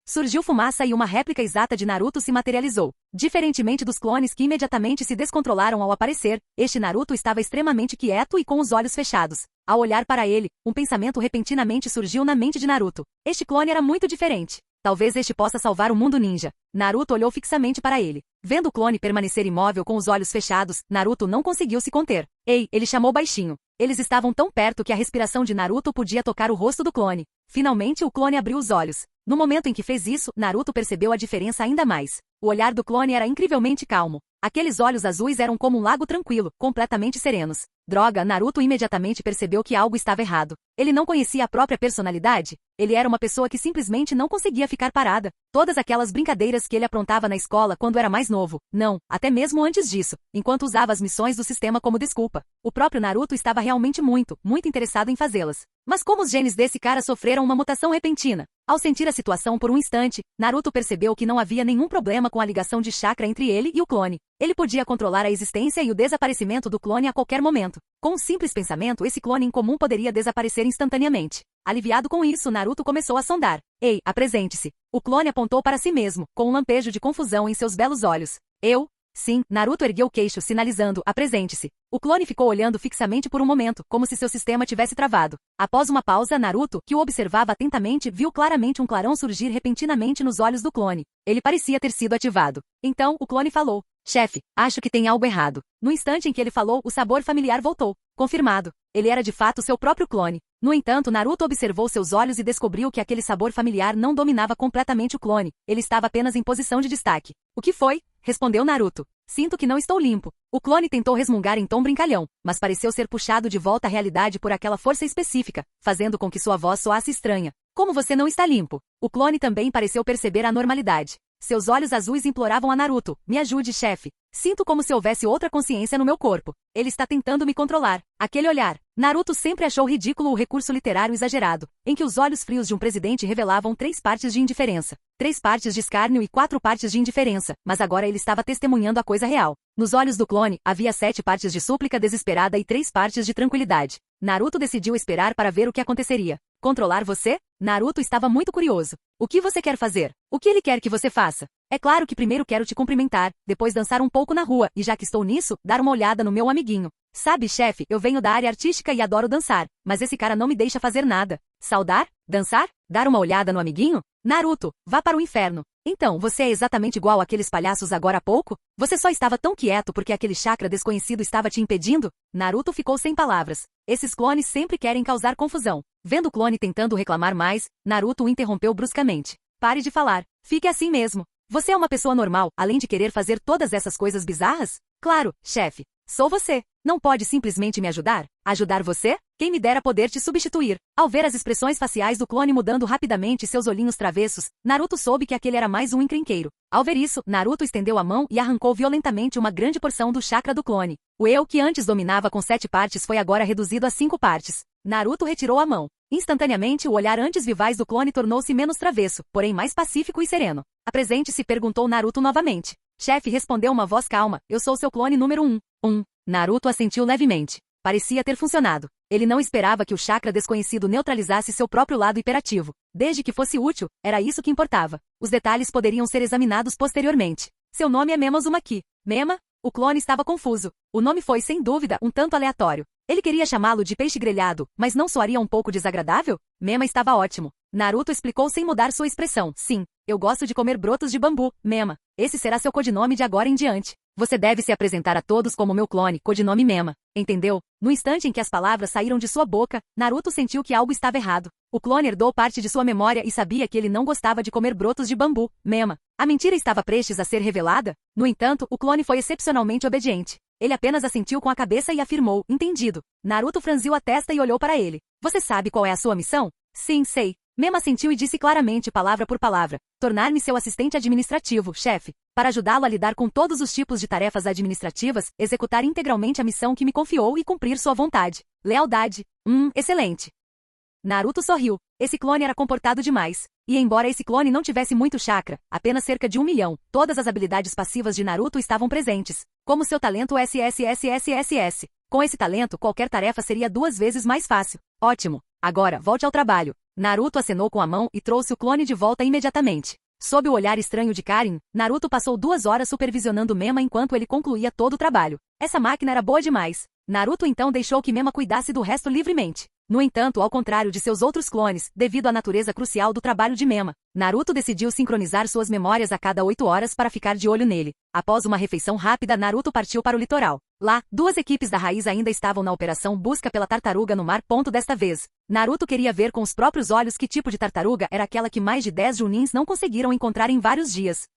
Surgiu fumaça e uma réplica exata de Naruto se materializou. Diferentemente dos clones que imediatamente se descontrolaram ao aparecer, este Naruto estava extremamente quieto e com os olhos fechados. Ao olhar para ele, um pensamento repentinamente surgiu na mente de Naruto. Este clone era muito diferente. Talvez este possa salvar o mundo ninja. Naruto olhou fixamente para ele. Vendo o clone permanecer imóvel com os olhos fechados, Naruto não conseguiu se conter. Ei, ele chamou baixinho. Eles estavam tão perto que a respiração de Naruto podia tocar o rosto do clone. Finalmente o clone abriu os olhos. No momento em que fez isso, Naruto percebeu a diferença ainda mais. O olhar do clone era incrivelmente calmo. Aqueles olhos azuis eram como um lago tranquilo, completamente serenos. Droga, Naruto imediatamente percebeu que algo estava errado. Ele não conhecia a própria personalidade? Ele era uma pessoa que simplesmente não conseguia ficar parada. Todas aquelas brincadeiras que ele aprontava na escola quando era mais novo. Não, até mesmo antes disso, enquanto usava as missões do sistema como desculpa. O próprio Naruto estava realmente muito interessado em fazê-las. Mas como os genes desse cara sofreram uma mutação repentina? Ao sentir a situação por um instante, Naruto percebeu que não havia nenhum problema com a ligação de chakra entre ele e o clone. Ele podia controlar a existência e o desaparecimento do clone a qualquer momento. Com um simples pensamento, esse clone incomum poderia desaparecer instantaneamente. Aliviado com isso, Naruto começou a sondar. Ei, apresente-se. O clone apontou para si mesmo, com um lampejo de confusão em seus belos olhos. Eu? Sim, Naruto ergueu o queixo, sinalizando, apresente-se. O clone ficou olhando fixamente por um momento, como se seu sistema tivesse travado. Após uma pausa, Naruto, que o observava atentamente, viu claramente um clarão surgir repentinamente nos olhos do clone. Ele parecia ter sido ativado. Então, o clone falou. Chefe, acho que tem algo errado. No instante em que ele falou, o sabor familiar voltou. Confirmado. Ele era de fato seu próprio clone. No entanto, Naruto observou seus olhos e descobriu que aquele sabor familiar não dominava completamente o clone. Ele estava apenas em posição de destaque. O que foi? respondeu Naruto. Sinto que não estou limpo. O clone tentou resmungar em tom brincalhão, mas pareceu ser puxado de volta à realidade por aquela força específica, fazendo com que sua voz soasse estranha. Como você não está limpo? O clone também pareceu perceber a normalidade. Seus olhos azuis imploravam a Naruto. Me ajude, chefe. Sinto como se houvesse outra consciência no meu corpo. Ele está tentando me controlar. Aquele olhar. Naruto sempre achou ridículo o recurso literário exagerado, em que os olhos frios de um presidente revelavam 3 partes de indiferença. 3 partes de escárnio e 4 partes de indiferença, mas agora ele estava testemunhando a coisa real. Nos olhos do clone, havia 7 partes de súplica desesperada e 3 partes de tranquilidade. Naruto decidiu esperar para ver o que aconteceria. Controlar você? Naruto estava muito curioso. O que você quer fazer? O que ele quer que você faça? É claro que primeiro quero te cumprimentar, depois dançar um pouco na rua e já que estou nisso, dar uma olhada no meu amiguinho. Sabe, chefe, eu venho da área artística e adoro dançar, mas esse cara não me deixa fazer nada. Saudar? Dançar? Dar uma olhada no amiguinho? Naruto, vá para o inferno. Então, você é exatamente igual àqueles palhaços agora há pouco? Você só estava tão quieto porque aquele chakra desconhecido estava te impedindo? Naruto ficou sem palavras. Esses clones sempre querem causar confusão. Vendo o clone tentando reclamar mais, Naruto o interrompeu bruscamente. Pare de falar. Fique assim mesmo. Você é uma pessoa normal, além de querer fazer todas essas coisas bizarras? Claro, chefe. Sou você. Não pode simplesmente me ajudar? Ajudar você? Quem me dera poder te substituir. Ao ver as expressões faciais do clone mudando rapidamente e seus olhinhos travessos, Naruto soube que aquele era mais um encrenqueiro. Ao ver isso, Naruto estendeu a mão e arrancou violentamente uma grande porção do chakra do clone. O eu que antes dominava com 7 partes foi agora reduzido a 5 partes. Naruto retirou a mão. Instantaneamente o olhar antes vivaz do clone tornou-se menos travesso, porém mais pacífico e sereno. Apresente-se, perguntou Naruto novamente. Chefe, respondeu uma voz calma, eu sou seu clone número 1. Naruto assentiu levemente. Parecia ter funcionado. Ele não esperava que o chakra desconhecido neutralizasse seu próprio lado hiperativo. Desde que fosse útil, era isso que importava. Os detalhes poderiam ser examinados posteriormente. Seu nome é Mema Uzumaki. Mema? O clone estava confuso. O nome foi, sem dúvida, um tanto aleatório. Ele queria chamá-lo de peixe grelhado, mas não soaria um pouco desagradável? Mema estava ótimo. Naruto explicou sem mudar sua expressão. Sim, eu gosto de comer brotos de bambu, Mema. Esse será seu codinome de agora em diante. Você deve se apresentar a todos como meu clone, codinome Mema. Entendeu? No instante em que as palavras saíram de sua boca, Naruto sentiu que algo estava errado. O clone herdou parte de sua memória e sabia que ele não gostava de comer brotos de bambu, Mema. A mentira estava prestes a ser revelada? No entanto, o clone foi excepcionalmente obediente. Ele apenas assentiu com a cabeça e afirmou, entendido. Naruto franziu a testa e olhou para ele. Você sabe qual é a sua missão? Sim, sei. Mema assentiu e disse claramente, palavra por palavra. Tornar-me seu assistente administrativo, chefe. Para ajudá-lo a lidar com todos os tipos de tarefas administrativas, executar integralmente a missão que me confiou e cumprir sua vontade. Lealdade. Excelente. Naruto sorriu. Esse clone era comportado demais. E embora esse clone não tivesse muito chakra, apenas cerca de 1 milhão, todas as habilidades passivas de Naruto estavam presentes. Como seu talento SSSSSS. Com esse talento, qualquer tarefa seria 2 vezes mais fácil. Ótimo. Agora, volte ao trabalho. Naruto acenou com a mão e trouxe o clone de volta imediatamente. Sob o olhar estranho de Karin, Naruto passou 2 horas supervisionando Mema enquanto ele concluía todo o trabalho. Essa máquina era boa demais. Naruto então deixou que Mema cuidasse do resto livremente. No entanto, ao contrário de seus outros clones, devido à natureza crucial do trabalho de Mema, Naruto decidiu sincronizar suas memórias a cada 8 horas para ficar de olho nele. Após uma refeição rápida, Naruto partiu para o litoral. Lá, 2 equipes da Raiz ainda estavam na operação busca pela tartaruga no mar. Desta vez, Naruto queria ver com os próprios olhos que tipo de tartaruga era aquela que mais de 10 Junins não conseguiram encontrar em vários dias.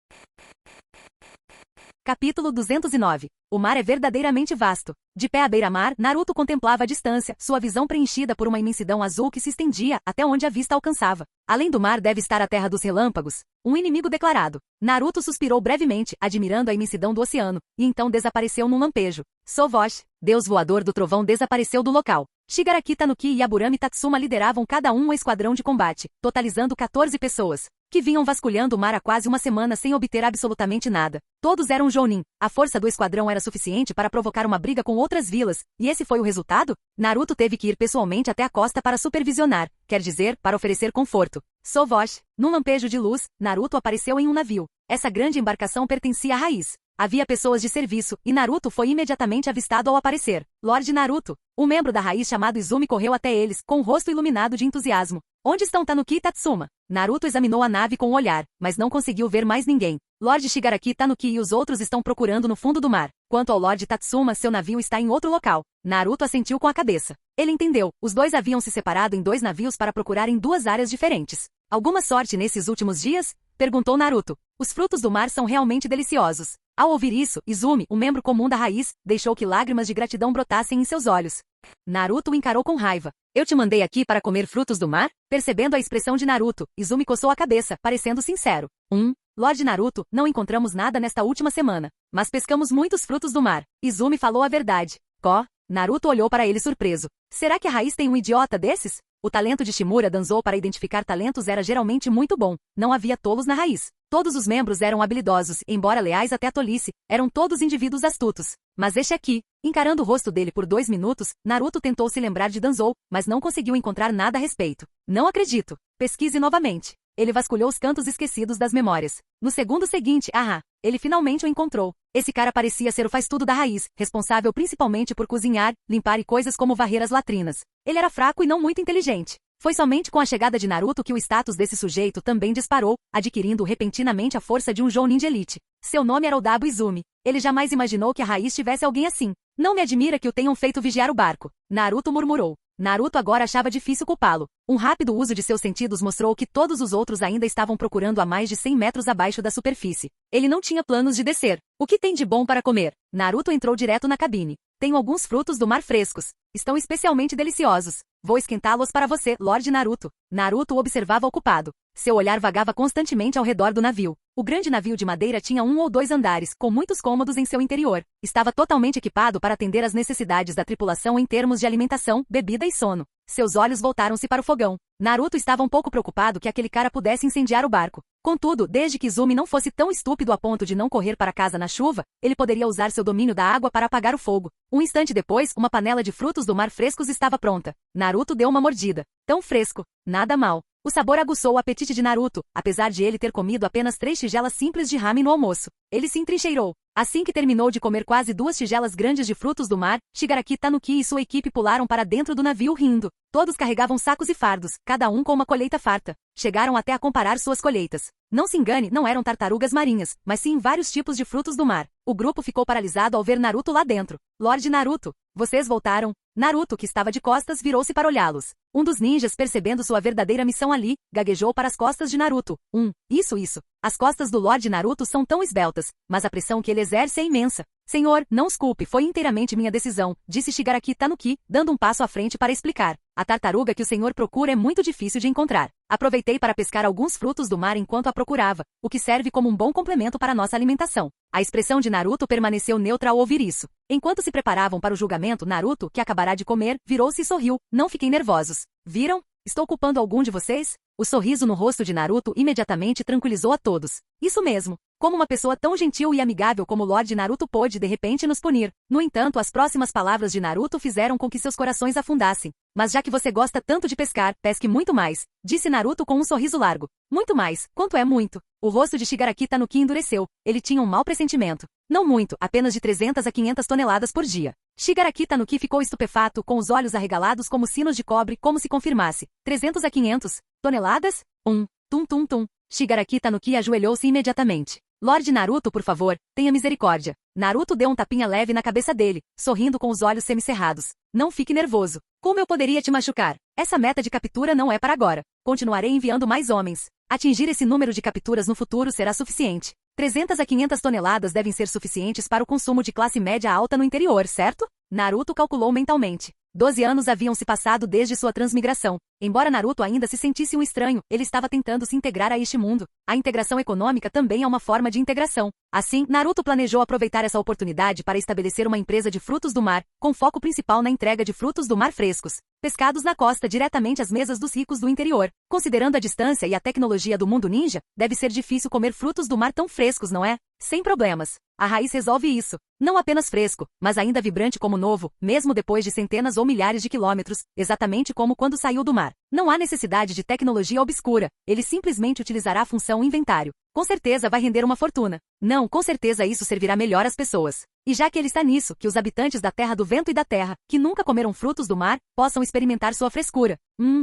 Capítulo 209. O mar é verdadeiramente vasto. De pé à beira-mar, Naruto contemplava a distância, sua visão preenchida por uma imensidão azul que se estendia até onde a vista alcançava. Além do mar deve estar a terra dos relâmpagos, um inimigo declarado. Naruto suspirou brevemente, admirando a imensidão do oceano, e então desapareceu num lampejo. Sovosh, deus voador do trovão, desapareceu do local. Shigaraki Tanuki e Yaburami Tatsuma lideravam cada um esquadrão de combate, totalizando 14 pessoas, que vinham vasculhando o mar há quase uma semana sem obter absolutamente nada. Todos eram Jounin. A força do esquadrão era suficiente para provocar uma briga com outras vilas, e esse foi o resultado? Naruto teve que ir pessoalmente até a costa para supervisionar, quer dizer, para oferecer conforto. Sovosh, num lampejo de luz, Naruto apareceu em um navio. Essa grande embarcação pertencia à Raiz. Havia pessoas de serviço, e Naruto foi imediatamente avistado ao aparecer. Lorde Naruto. Um membro da Raiz chamado Izumi correu até eles, com o rosto iluminado de entusiasmo. Onde estão Tanuki e Tatsuma? Naruto examinou a nave com um olhar, mas não conseguiu ver mais ninguém. Lorde Shigaraki Tanuki e os outros estão procurando no fundo do mar. Quanto ao Lorde Tatsuma, seu navio está em outro local. Naruto assentiu com a cabeça. Ele entendeu. Os dois haviam se separado em 2 navios para procurar em 2 áreas diferentes. Alguma sorte nesses últimos dias? Perguntou Naruto. Os frutos do mar são realmente deliciosos. Ao ouvir isso, Izumi, o membro comum da raiz, deixou que lágrimas de gratidão brotassem em seus olhos. Naruto o encarou com raiva. Eu te mandei aqui para comer frutos do mar? Percebendo a expressão de Naruto, Izumi coçou a cabeça, parecendo sincero. Lorde Naruto, não encontramos nada nesta última semana, mas pescamos muitos frutos do mar. Izumi falou a verdade. Naruto olhou para ele surpreso. Será que a raiz tem um idiota desses? O talento de Shimura Danzou para identificar talentos era geralmente muito bom. Não havia tolos na raiz. Todos os membros eram habilidosos, embora leais até a tolice, eram todos indivíduos astutos. Mas este aqui, encarando o rosto dele por 2 minutos, Naruto tentou se lembrar de Danzou, mas não conseguiu encontrar nada a respeito. Não acredito. Pesquise novamente. Ele vasculhou os cantos esquecidos das memórias. No segundo seguinte, ele finalmente o encontrou. Esse cara parecia ser o faz-tudo da raiz, responsável principalmente por cozinhar, limpar e coisas como varrer as latrinas. Ele era fraco e não muito inteligente. Foi somente com a chegada de Naruto que o status desse sujeito também disparou, adquirindo repentinamente a força de um Jounin de elite. Seu nome era Odabo Izumi. Ele jamais imaginou que a raiz tivesse alguém assim. Não me admira que o tenham feito vigiar o barco. Naruto murmurou. Naruto agora achava difícil culpá-lo. Um rápido uso de seus sentidos mostrou que todos os outros ainda estavam procurando a mais de 100 metros abaixo da superfície. Ele não tinha planos de descer. O que tem de bom para comer? Naruto entrou direto na cabine. Tenho alguns frutos do mar frescos. Estão especialmente deliciosos. Vou esquentá-los para você, Lorde Naruto. Naruto o observava ocupado. Seu olhar vagava constantemente ao redor do navio. O grande navio de madeira tinha 1 ou 2 andares, com muitos cômodos em seu interior. Estava totalmente equipado para atender às necessidades da tripulação em termos de alimentação, bebida e sono. Seus olhos voltaram-se para o fogão. Naruto estava um pouco preocupado que aquele cara pudesse incendiar o barco. Contudo, desde que Izumi não fosse tão estúpido a ponto de não correr para casa na chuva, ele poderia usar seu domínio da água para apagar o fogo. Um instante depois, uma panela de frutos do mar frescos estava pronta. Naruto deu uma mordida. Tão fresco. Nada mal. O sabor aguçou o apetite de Naruto, apesar de ele ter comido apenas 3 tigelas simples de ramen no almoço. Ele se entrincheirou. Assim que terminou de comer quase 2 tigelas grandes de frutos do mar, Shigaraki Tanuki e sua equipe pularam para dentro do navio rindo. Todos carregavam sacos e fardos, cada um com uma colheita farta. Chegaram até a comparar suas colheitas. Não se engane, não eram tartarugas marinhas, mas sim vários tipos de frutos do mar. O grupo ficou paralisado ao ver Naruto lá dentro. Lorde Naruto, vocês voltaram? Naruto, que estava de costas, virou-se para olhá-los. Um dos ninjas, percebendo sua verdadeira missão ali, gaguejou para as costas de Naruto. Isso. As costas do Lorde Naruto são tão esbeltas, mas a pressão que ele exerce é imensa. Senhor, não os culpe, foi inteiramente minha decisão, disse Shigaraki Tanuki, dando um passo à frente para explicar. A tartaruga que o senhor procura é muito difícil de encontrar. Aproveitei para pescar alguns frutos do mar enquanto a procurava, o que serve como um bom complemento para nossa alimentação. A expressão de Naruto permaneceu neutra ao ouvir isso. Enquanto se preparavam para o julgamento, Naruto, que acabará de comer, virou-se e sorriu. Não fiquem nervosos. Viram? Estou culpando algum de vocês? O sorriso no rosto de Naruto imediatamente tranquilizou a todos. Isso mesmo. Como uma pessoa tão gentil e amigável como o Lorde Naruto pôde de repente nos punir. No entanto, as próximas palavras de Naruto fizeram com que seus corações afundassem. Mas já que você gosta tanto de pescar, pesque muito mais, disse Naruto com um sorriso largo. Muito mais, quanto é muito? O rosto de Shigaraki Tanuki endureceu. Ele tinha um mau pressentimento. Não muito, apenas de 300 a 500 toneladas por dia. Shigaraki Tanuki ficou estupefato, com os olhos arregalados como sinos de cobre, como se confirmasse. 300 a 500 toneladas? Tum. Shigaraki Tanuki ajoelhou-se imediatamente. Lorde Naruto, por favor, tenha misericórdia. Naruto deu um tapinha leve na cabeça dele, sorrindo com os olhos semicerrados. Não fique nervoso. Como eu poderia te machucar? Essa meta de captura não é para agora. Continuarei enviando mais homens. Atingir esse número de capturas no futuro será suficiente. 300 a 500 toneladas devem ser suficientes para o consumo de classe média alta no interior, certo? Naruto calculou mentalmente. 12 anos haviam se passado desde sua transmigração. Embora Naruto ainda se sentisse um estranho, ele estava tentando se integrar a este mundo. A integração econômica também é uma forma de integração. Assim, Naruto planejou aproveitar essa oportunidade para estabelecer uma empresa de frutos do mar, com foco principal na entrega de frutos do mar frescos, pescados na costa diretamente às mesas dos ricos do interior. Considerando a distância e a tecnologia do mundo ninja, deve ser difícil comer frutos do mar tão frescos, não é? Sem problemas. A raiz resolve isso. Não apenas fresco, mas ainda vibrante como novo, mesmo depois de centenas ou milhares de quilômetros, exatamente como quando saiu do mar. Não há necessidade de tecnologia obscura, ele simplesmente utilizará a função inventário. Com certeza vai render uma fortuna. Não, com certeza isso servirá melhor às pessoas. E já que ele está nisso, que os habitantes da Terra do Vento e da Terra, que nunca comeram frutos do mar, possam experimentar sua frescura.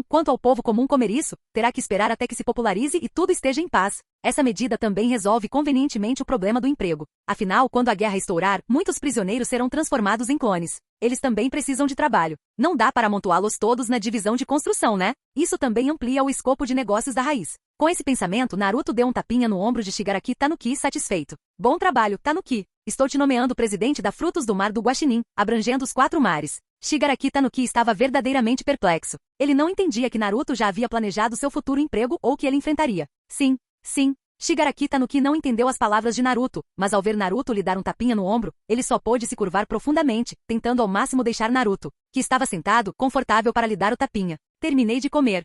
Quanto ao povo comum comer isso, terá que esperar até que se popularize e tudo esteja em paz. Essa medida também resolve convenientemente o problema do emprego. Afinal, quando a guerra estourar, muitos prisioneiros serão transformados em clones. Eles também precisam de trabalho. Não dá para amontoá-los todos na divisão de construção, né? Isso também amplia o escopo de negócios da raiz. Com esse pensamento, Naruto deu um tapinha no ombro de Shigaraki Tanuki satisfeito. Bom trabalho, Tanuki. Estou te nomeando presidente da Frutos do Mar do Guaxinim, abrangendo os 4 mares. Shigaraki Tanuki estava verdadeiramente perplexo. Ele não entendia que Naruto já havia planejado seu futuro emprego ou que ele enfrentaria. Sim. Shigaraki Tanuki não entendeu as palavras de Naruto, mas ao ver Naruto lhe dar um tapinha no ombro, ele só pôde se curvar profundamente, tentando ao máximo deixar Naruto, que estava sentado, confortável para lhe dar o tapinha. Terminei de comer.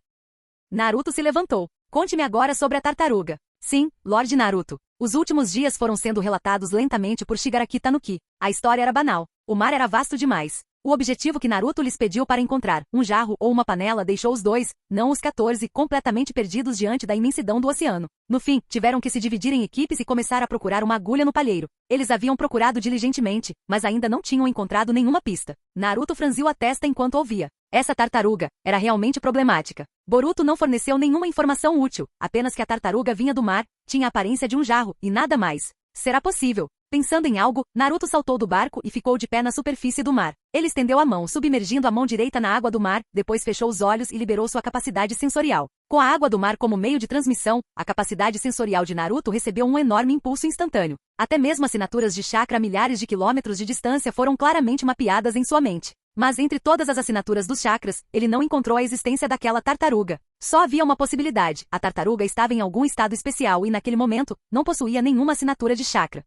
Naruto se levantou. Conte-me agora sobre a tartaruga. Sim, Lorde Naruto. Os últimos dias foram sendo relatados lentamente por Shigaraki Tanuki. A história era banal. O mar era vasto demais. O objetivo que Naruto lhes pediu para encontrar, um jarro ou uma panela, deixou os dois, não os 14, completamente perdidos diante da imensidão do oceano. No fim, tiveram que se dividir em equipes e começar a procurar uma agulha no palheiro. Eles haviam procurado diligentemente, mas ainda não tinham encontrado nenhuma pista. Naruto franziu a testa enquanto ouvia. Essa tartaruga era realmente problemática. Boruto não forneceu nenhuma informação útil, apenas que a tartaruga vinha do mar, tinha a aparência de um jarro, e nada mais. Será possível? Pensando em algo, Naruto saltou do barco e ficou de pé na superfície do mar. Ele estendeu a mão, submergindo a mão direita na água do mar, depois fechou os olhos e liberou sua capacidade sensorial. Com a água do mar como meio de transmissão, a capacidade sensorial de Naruto recebeu um enorme impulso instantâneo. Até mesmo assinaturas de chakra a milhares de quilômetros de distância foram claramente mapeadas em sua mente. Mas entre todas as assinaturas dos chakras, ele não encontrou a existência daquela tartaruga. Só havia uma possibilidade: a tartaruga estava em algum estado especial e naquele momento, não possuía nenhuma assinatura de chakra.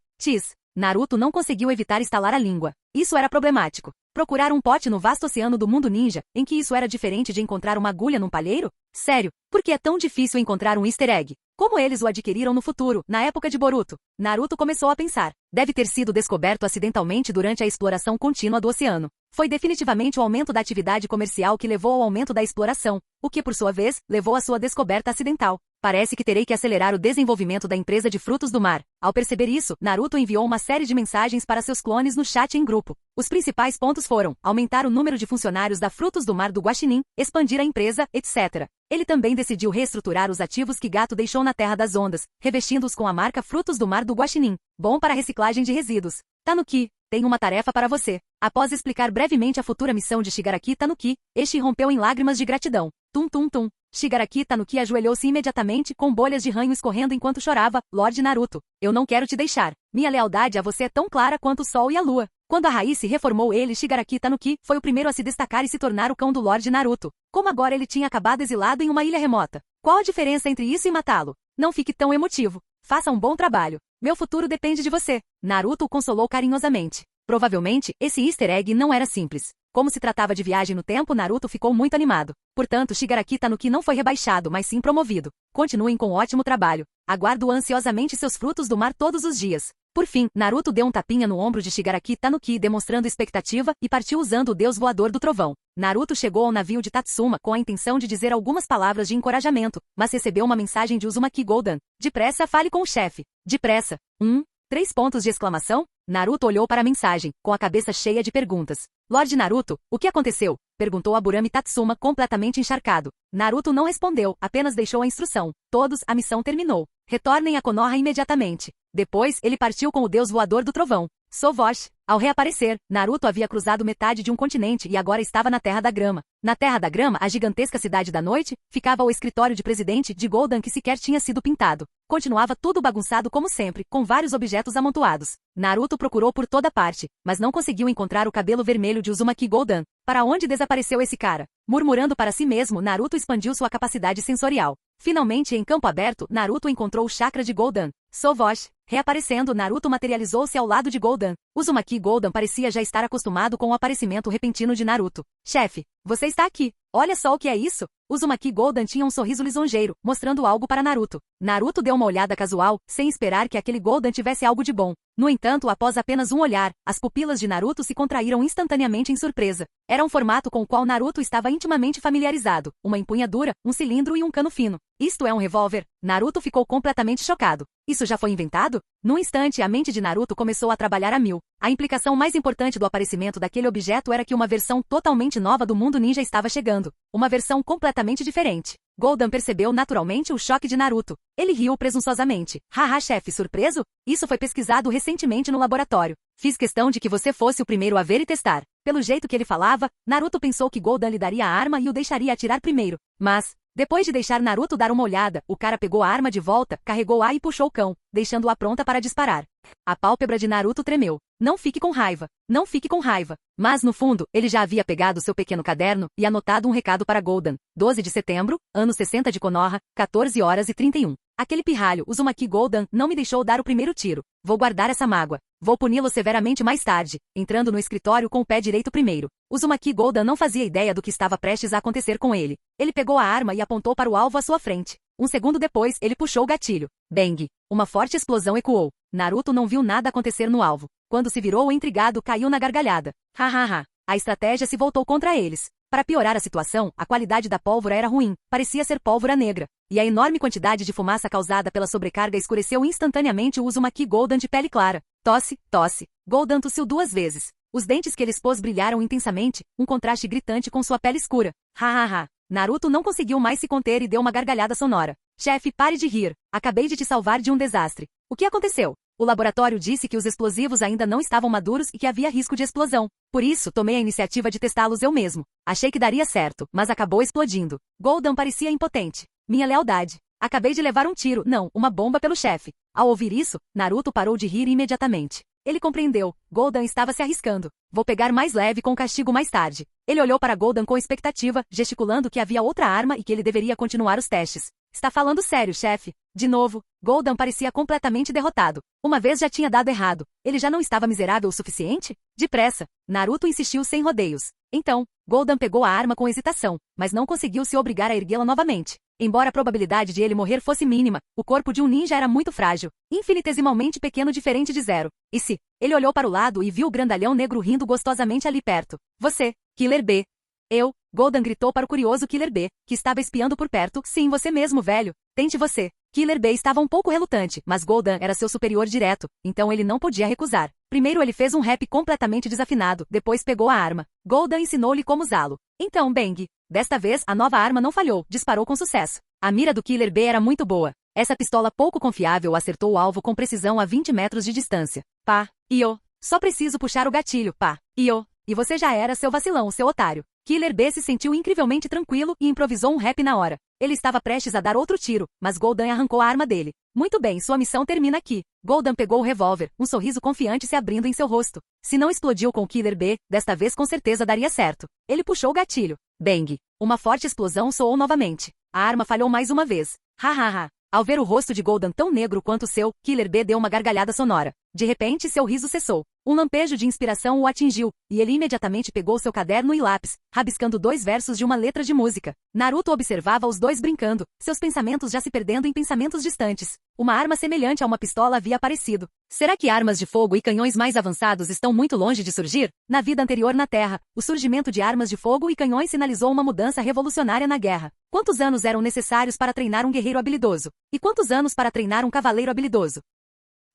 Naruto não conseguiu evitar estalar a língua. Isso era problemático. Procurar um pote no vasto oceano do mundo ninja, em que isso era diferente de encontrar uma agulha num palheiro? Sério, por que é tão difícil encontrar um easter egg? Como eles o adquiriram no futuro, na época de Boruto? Naruto começou a pensar. Deve ter sido descoberto acidentalmente durante a exploração contínua do oceano. Foi definitivamente o aumento da atividade comercial que levou ao aumento da exploração, o que, por sua vez, levou à sua descoberta acidental. Parece que terei que acelerar o desenvolvimento da empresa de frutos do mar. Ao perceber isso, Naruto enviou uma série de mensagens para seus clones no chat em grupo. Os principais pontos foram aumentar o número de funcionários da Frutos do Mar do Guaxinim, expandir a empresa, etc. Ele também decidiu reestruturar os ativos que Gato deixou na Terra das Ondas, revestindo-os com a marca Frutos do Mar do Guaxinim, bom para reciclagem de resíduos. Tanuki, tenho uma tarefa para você. Após explicar brevemente a futura missão de Shigaraki Tanuki, este rompeu em lágrimas de gratidão. Tum. Shigaraki Tanuki ajoelhou-se imediatamente, com bolhas de ranho escorrendo enquanto chorava. Lorde Naruto, eu não quero te deixar. Minha lealdade a você é tão clara quanto o sol e a lua. Quando a raiz se reformou, ele, Shigaraki Tanuki, foi o primeiro a se destacar e se tornar o cão do Lorde Naruto. Como agora ele tinha acabado exilado em uma ilha remota. Qual a diferença entre isso e matá-lo? Não fique tão emotivo. Faça um bom trabalho. Meu futuro depende de você. Naruto o consolou carinhosamente. Provavelmente, esse easter egg não era simples. Como se tratava de viagem no tempo, Naruto ficou muito animado. Portanto, Shigaraki Tanuki não foi rebaixado, mas sim promovido. Continuem com ótimo trabalho. Aguardo ansiosamente seus frutos do mar todos os dias. Por fim, Naruto deu um tapinha no ombro de Shigaraki Tanuki, demonstrando expectativa, e partiu usando o deus voador do trovão. Naruto chegou ao navio de Tatsuma com a intenção de dizer algumas palavras de encorajamento, mas recebeu uma mensagem de Uzumaki Golden. Depressa, fale com o chefe. Depressa. 3 pontos de exclamação? Naruto olhou para a mensagem, com a cabeça cheia de perguntas. Lorde Naruto, o que aconteceu? Perguntou Aburame Tatsuma, completamente encharcado. Naruto não respondeu, apenas deixou a instrução. Todos, a missão terminou. Retornem a Konoha imediatamente. Depois, ele partiu com o deus voador do trovão. Sovosh. Ao reaparecer, Naruto havia cruzado metade de um continente e agora estava na Terra da Grama. Na Terra da Grama, a gigantesca cidade da noite, ficava o escritório de presidente de Golden que sequer tinha sido pintado. Continuava tudo bagunçado como sempre, com vários objetos amontoados. Naruto procurou por toda parte, mas não conseguiu encontrar o cabelo vermelho de Uzumaki Golden. Para onde desapareceu esse cara? Murmurando para si mesmo, Naruto expandiu sua capacidade sensorial. Finalmente, em campo aberto, Naruto encontrou o chakra de Golden. Sovosh. Reaparecendo, Naruto materializou-se ao lado de Golden. Uzumaki Golden parecia já estar acostumado com o aparecimento repentino de Naruto. Chefe, você está aqui. Olha só o que é isso. Uzumaki Golden tinha um sorriso lisonjeiro, mostrando algo para Naruto. Naruto deu uma olhada casual, sem esperar que aquele Golden tivesse algo de bom. No entanto, após apenas um olhar, as pupilas de Naruto se contraíram instantaneamente em surpresa. Era um formato com o qual Naruto estava intimamente familiarizado. Uma empunhadura, um cilindro e um cano fino. Isto é um revólver? Naruto ficou completamente chocado. Isso já foi inventado? Num instante, a mente de Naruto começou a trabalhar a mil. A implicação mais importante do aparecimento daquele objeto era que uma versão totalmente nova do mundo ninja estava chegando. Uma versão completamente diferente. Goldan percebeu naturalmente o choque de Naruto. Ele riu presunçosamente. Haha, chefe, surpreso? Isso foi pesquisado recentemente no laboratório. Fiz questão de que você fosse o primeiro a ver e testar. Pelo jeito que ele falava, Naruto pensou que Goldan lhe daria a arma e o deixaria atirar primeiro. Mas, depois de deixar Naruto dar uma olhada, o cara pegou a arma de volta, carregou-a e puxou o cão, deixando-a pronta para disparar. A pálpebra de Naruto tremeu. Não fique com raiva. Não fique com raiva. Mas, no fundo, ele já havia pegado seu pequeno caderno e anotado um recado para Goldan. 12 de setembro, ano 60 de Konoha, 14h31. Aquele pirralho, Uzumaki Goldan, não me deixou dar o primeiro tiro. Vou guardar essa mágoa. Vou puni-lo severamente mais tarde, entrando no escritório com o pé direito primeiro. Uzumaki Goldan não fazia ideia do que estava prestes a acontecer com ele. Ele pegou a arma e apontou para o alvo à sua frente. Um segundo depois, ele puxou o gatilho. Bang! Uma forte explosão ecoou. Naruto não viu nada acontecer no alvo. Quando se virou, o intrigado caiu na gargalhada. Hahaha. A estratégia se voltou contra eles. Para piorar a situação, a qualidade da pólvora era ruim, parecia ser pólvora negra. E a enorme quantidade de fumaça causada pela sobrecarga escureceu instantaneamente o Uzumaki Goldan de pele clara. Tosse, tosse. Goldan tossiu 2 vezes. Os dentes que ele expôs brilharam intensamente, um contraste gritante com sua pele escura. Hahaha. Naruto não conseguiu mais se conter e deu uma gargalhada sonora. Chefe, pare de rir. Acabei de te salvar de um desastre. O que aconteceu? O laboratório disse que os explosivos ainda não estavam maduros e que havia risco de explosão. Por isso, tomei a iniciativa de testá-los eu mesmo. Achei que daria certo, mas acabou explodindo. Goldan parecia impotente. Minha lealdade. Acabei de levar um tiro, não, uma bomba pelo chefe. Ao ouvir isso, Naruto parou de rir imediatamente. Ele compreendeu. Goldan estava se arriscando. Vou pegar mais leve com o castigo mais tarde. Ele olhou para Goldan com expectativa, gesticulando que havia outra arma e que ele deveria continuar os testes. Está falando sério, chefe? De novo, Goldan parecia completamente derrotado. Uma vez já tinha dado errado. Ele já não estava miserável o suficiente? Depressa, Naruto insistiu sem rodeios. Então, Goldan pegou a arma com hesitação, mas não conseguiu se obrigar a erguê-la novamente. Embora a probabilidade de ele morrer fosse mínima, o corpo de um ninja era muito frágil, infinitesimalmente pequeno, diferente de zero. E se? Ele olhou para o lado e viu o grandalhão negro rindo gostosamente ali perto. Você, Killer B. Eu, Goldan gritou para o curioso Killer B, que estava espiando por perto. Sim, você mesmo, velho. Tente você. Killer B estava um pouco relutante, mas Goldan era seu superior direto, então ele não podia recusar. Primeiro ele fez um rap completamente desafinado, depois pegou a arma. Goldan ensinou-lhe como usá-lo. Então, bang. Desta vez, a nova arma não falhou, disparou com sucesso. A mira do Killer B era muito boa. Essa pistola pouco confiável acertou o alvo com precisão a 20 metros de distância. Pá, Io. Só preciso puxar o gatilho, pá, Io. E você já era, seu vacilão, seu otário. Killer B se sentiu incrivelmente tranquilo e improvisou um rap na hora. Ele estava prestes a dar outro tiro, mas Goldan arrancou a arma dele. Muito bem, sua missão termina aqui. Goldan pegou o revólver, um sorriso confiante se abrindo em seu rosto. Se não explodiu com o Killer B, desta vez com certeza daria certo. Ele puxou o gatilho. Bang! Uma forte explosão soou novamente. A arma falhou mais uma vez. Hahaha! Ao ver o rosto de Goldan tão negro quanto o seu, Killer B deu uma gargalhada sonora. De repente, seu riso cessou. Um lampejo de inspiração o atingiu, e ele imediatamente pegou seu caderno e lápis, rabiscando 2 versos de uma letra de música. Naruto observava os dois brincando, seus pensamentos já se perdendo em pensamentos distantes. Uma arma semelhante a uma pistola havia aparecido. Será que armas de fogo e canhões mais avançados estão muito longe de surgir? Na vida anterior na Terra, o surgimento de armas de fogo e canhões sinalizou uma mudança revolucionária na guerra. Quantos anos eram necessários para treinar um guerreiro habilidoso? E quantos anos para treinar um cavaleiro habilidoso?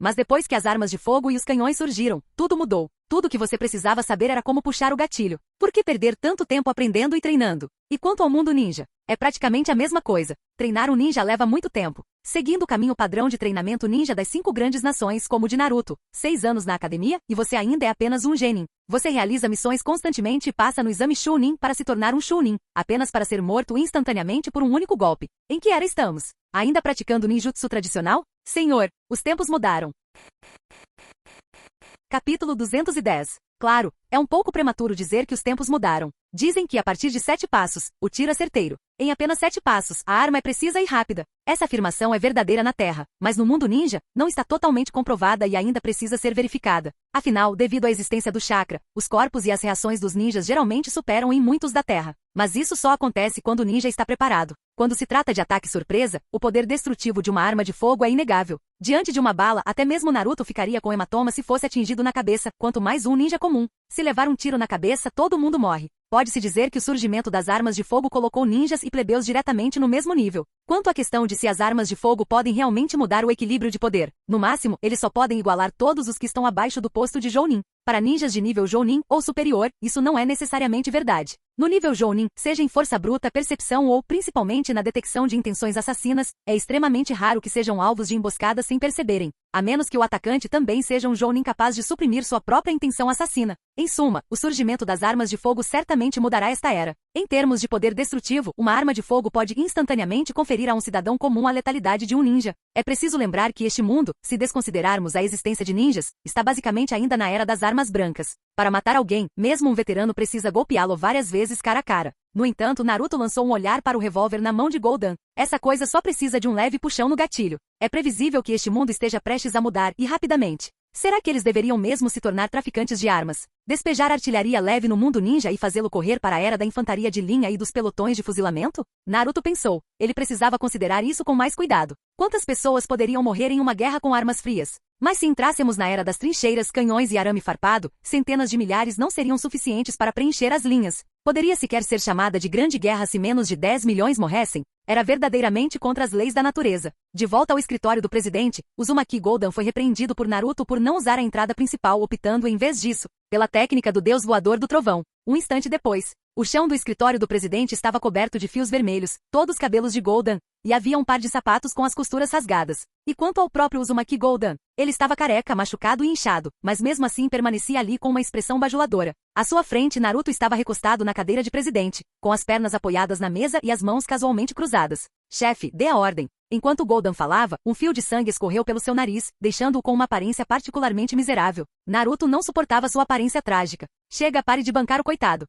Mas depois que as armas de fogo e os canhões surgiram, tudo mudou. Tudo o que você precisava saber era como puxar o gatilho. Por que perder tanto tempo aprendendo e treinando? E quanto ao mundo ninja? É praticamente a mesma coisa. Treinar um ninja leva muito tempo. Seguindo o caminho padrão de treinamento ninja das 5 grandes nações, como o de Naruto, 6 anos na academia, e você ainda é apenas um genin. Você realiza missões constantemente e passa no exame Chunin para se tornar um Chunin, apenas para ser morto instantaneamente por um único golpe. Em que era estamos? Ainda praticando ninjutsu tradicional? Senhor, os tempos mudaram. Capítulo 210. Claro, é um pouco prematuro dizer que os tempos mudaram. Dizem que a partir de 7 passos, o tiro é certeiro. Em apenas 7 passos, a arma é precisa e rápida. Essa afirmação é verdadeira na Terra, mas no mundo ninja, não está totalmente comprovada e ainda precisa ser verificada. Afinal, devido à existência do chakra, os corpos e as reações dos ninjas geralmente superam em muitos da Terra. Mas isso só acontece quando o ninja está preparado. Quando se trata de ataque surpresa, o poder destrutivo de uma arma de fogo é inegável. Diante de uma bala, até mesmo Naruto ficaria com hematoma se fosse atingido na cabeça, quanto mais um ninja comum. Se levar um tiro na cabeça, todo mundo morre. Pode-se dizer que o surgimento das armas de fogo colocou ninjas e plebeus diretamente no mesmo nível. Quanto à questão de se as armas de fogo podem realmente mudar o equilíbrio de poder, no máximo, eles só podem igualar todos os que estão abaixo do posto de Jounin. Para ninjas de nível Jounin ou superior, isso não é necessariamente verdade. No nível Jounin, seja em força bruta, percepção ou, principalmente, na detecção de intenções assassinas, é extremamente raro que sejam alvos de emboscadas sem perceberem, a menos que o atacante também seja um Jounin capaz de suprimir sua própria intenção assassina. Em suma, o surgimento das armas de fogo certamente mudará esta era. Em termos de poder destrutivo, uma arma de fogo pode instantaneamente conferir a um cidadão comum a letalidade de um ninja. É preciso lembrar que este mundo, se desconsiderarmos a existência de ninjas, está basicamente ainda na era das armas brancas. Para matar alguém, mesmo um veterano precisa golpeá-lo várias vezes cara a cara. No entanto, Naruto lançou um olhar para o revólver na mão de Goldan. Essa coisa só precisa de um leve puxão no gatilho. É previsível que este mundo esteja prestes a mudar, e rapidamente. Será que eles deveriam mesmo se tornar traficantes de armas? Despejar artilharia leve no mundo ninja e fazê-lo correr para a era da infantaria de linha e dos pelotões de fuzilamento? Naruto pensou. Ele precisava considerar isso com mais cuidado. Quantas pessoas poderiam morrer em uma guerra com armas frias? Mas se entrássemos na era das trincheiras, canhões e arame farpado, centenas de milhares não seriam suficientes para preencher as linhas. Poderia sequer ser chamada de grande guerra se menos de 10 milhões morressem? Era verdadeiramente contra as leis da natureza. De volta ao escritório do presidente, Uzumaki Goldan foi repreendido por Naruto por não usar a entrada principal, optando em vez disso, pela técnica do deus voador do trovão. Um instante depois, o chão do escritório do presidente estava coberto de fios vermelhos, todos os cabelos de Goldan, e havia um par de sapatos com as costuras rasgadas. E quanto ao próprio Uzumaki Goldan, ele estava careca, machucado e inchado, mas mesmo assim permanecia ali com uma expressão bajuladora. À sua frente, Naruto estava recostado na cadeira de presidente, com as pernas apoiadas na mesa e as mãos casualmente cruzadas. Chefe, dê a ordem. Enquanto Goldan falava, um fio de sangue escorreu pelo seu nariz, deixando-o com uma aparência particularmente miserável. Naruto não suportava sua aparência trágica. Chega, pare de bancar o coitado.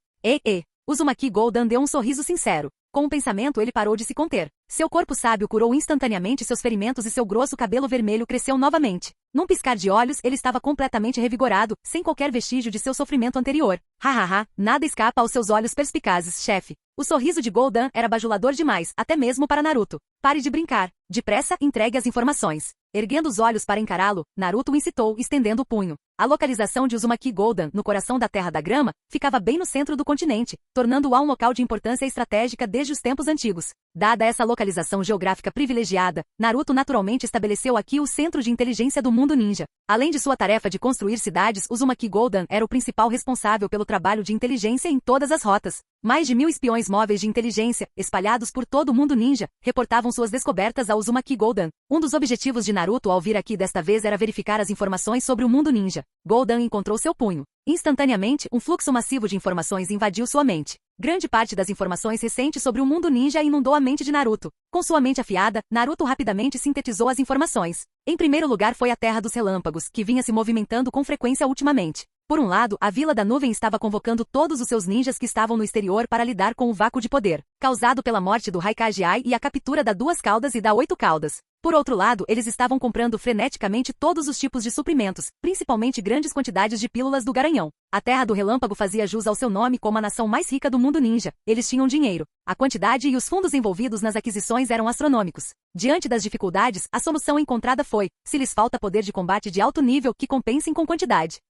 Uzumaki Goldan deu um sorriso sincero. Com um pensamento ele parou de se conter. Seu corpo sábio curou instantaneamente seus ferimentos e seu grosso cabelo vermelho cresceu novamente. Num piscar de olhos ele estava completamente revigorado, sem qualquer vestígio de seu sofrimento anterior. Hahaha, nada escapa aos seus olhos perspicazes, chefe. O sorriso de Goldan era bajulador demais, até mesmo para Naruto. Pare de brincar. Depressa, entregue as informações. Erguendo os olhos para encará-lo, Naruto o incitou, estendendo o punho. A localização de Uzumaki Goldan, no coração da Terra da Grama, ficava bem no centro do continente, tornando-o um local de importância estratégica desde os tempos antigos. Dada essa localização geográfica privilegiada, Naruto naturalmente estabeleceu aqui o centro de inteligência do mundo ninja. Além de sua tarefa de construir cidades, Uzumaki Goldan era o principal responsável pelo trabalho de inteligência em todas as rotas. Mais de 1000 espiões móveis de inteligência, espalhados por todo o mundo ninja, reportavam suas descobertas a Uzumaki Goldan. Um dos objetivos de Naruto ao vir aqui desta vez era verificar as informações sobre o mundo ninja. Goldan encontrou seu punho. Instantaneamente, um fluxo massivo de informações invadiu sua mente. Grande parte das informações recentes sobre o mundo ninja inundou a mente de Naruto. Com sua mente afiada, Naruto rapidamente sintetizou as informações. Em primeiro lugar foi a Terra dos Relâmpagos, que vinha se movimentando com frequência ultimamente. Por um lado, a Vila da Nuvem estava convocando todos os seus ninjas que estavam no exterior para lidar com o vácuo de poder, causado pela morte do Raikage-ai e a captura da Duas Caudas e da Oito Caudas. Por outro lado, eles estavam comprando freneticamente todos os tipos de suprimentos, principalmente grandes quantidades de pílulas do Garanhão. A Terra do Relâmpago fazia jus ao seu nome como a nação mais rica do mundo ninja. Eles tinham dinheiro. A quantidade e os fundos envolvidos nas aquisições eram astronômicos. Diante das dificuldades, a solução encontrada foi, se lhes falta poder de combate de alto nível, que compensem com quantidade.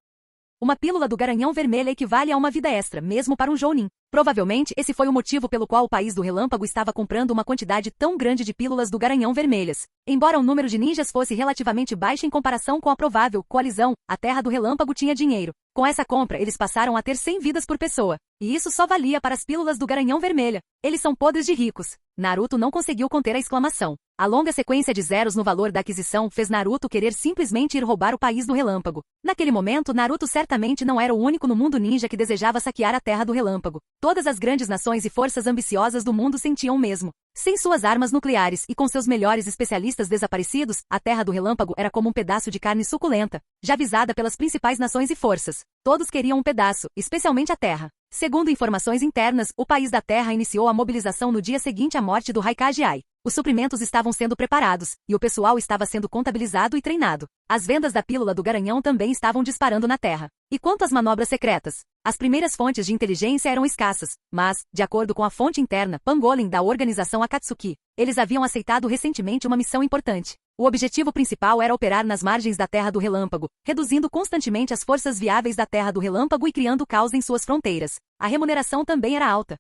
Uma pílula do Garanhão vermelha equivale a uma vida extra, mesmo para um Jounin. Provavelmente, esse foi o motivo pelo qual o país do Relâmpago estava comprando uma quantidade tão grande de pílulas do Garanhão vermelhas. Embora o número de ninjas fosse relativamente baixo em comparação com a provável coalizão, a Terra do Relâmpago tinha dinheiro. Com essa compra, eles passaram a ter 100 vidas por pessoa. E isso só valia para as pílulas do Garanhão vermelha. Eles são podres de ricos. Naruto não conseguiu conter a exclamação. A longa sequência de zeros no valor da aquisição fez Naruto querer simplesmente ir roubar o país do Relâmpago. Naquele momento, Naruto certamente não era o único no mundo ninja que desejava saquear a Terra do Relâmpago. Todas as grandes nações e forças ambiciosas do mundo sentiam o mesmo. Sem suas armas nucleares e com seus melhores especialistas desaparecidos, a Terra do Relâmpago era como um pedaço de carne suculenta, já visada pelas principais nações e forças. Todos queriam um pedaço, especialmente a Terra. Segundo informações internas, o país da Terra iniciou a mobilização no dia seguinte à morte do Raikage-ai. Os suprimentos estavam sendo preparados, e o pessoal estava sendo contabilizado e treinado. As vendas da pílula do Garanhão também estavam disparando na Terra. E quanto às manobras secretas? As primeiras fontes de inteligência eram escassas, mas, de acordo com a fonte interna, Pangolin da organização Akatsuki, eles haviam aceitado recentemente uma missão importante. O objetivo principal era operar nas margens da Terra do Relâmpago, reduzindo constantemente as forças viáveis da Terra do Relâmpago e criando caos em suas fronteiras. A remuneração também era alta.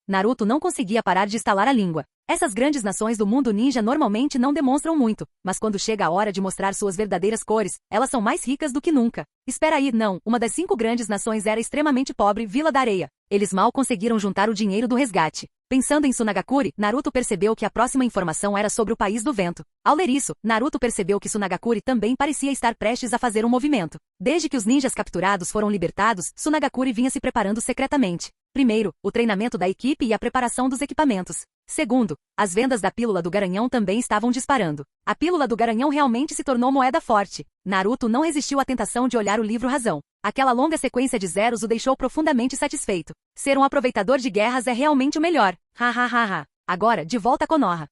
Naruto não conseguia parar de estalar a língua. Essas grandes nações do mundo ninja normalmente não demonstram muito, mas quando chega a hora de mostrar suas verdadeiras cores, elas são mais ricas do que nunca. Espera aí, não, uma das 5 grandes nações era extremamente pobre, Vila da Areia. Eles mal conseguiram juntar o dinheiro do resgate. Pensando em Sunagakure, Naruto percebeu que a próxima informação era sobre o País do Vento. Ao ler isso, Naruto percebeu que Sunagakure também parecia estar prestes a fazer um movimento. Desde que os ninjas capturados foram libertados, Sunagakure vinha se preparando secretamente. Primeiro, o treinamento da equipe e a preparação dos equipamentos. Segundo, as vendas da pílula do Garanhão também estavam disparando. A pílula do Garanhão realmente se tornou moeda forte. Naruto não resistiu à tentação de olhar o livro Razão. Aquela longa sequência de zeros o deixou profundamente satisfeito. Ser um aproveitador de guerras é realmente o melhor. Ha. Agora, de volta a Konoha.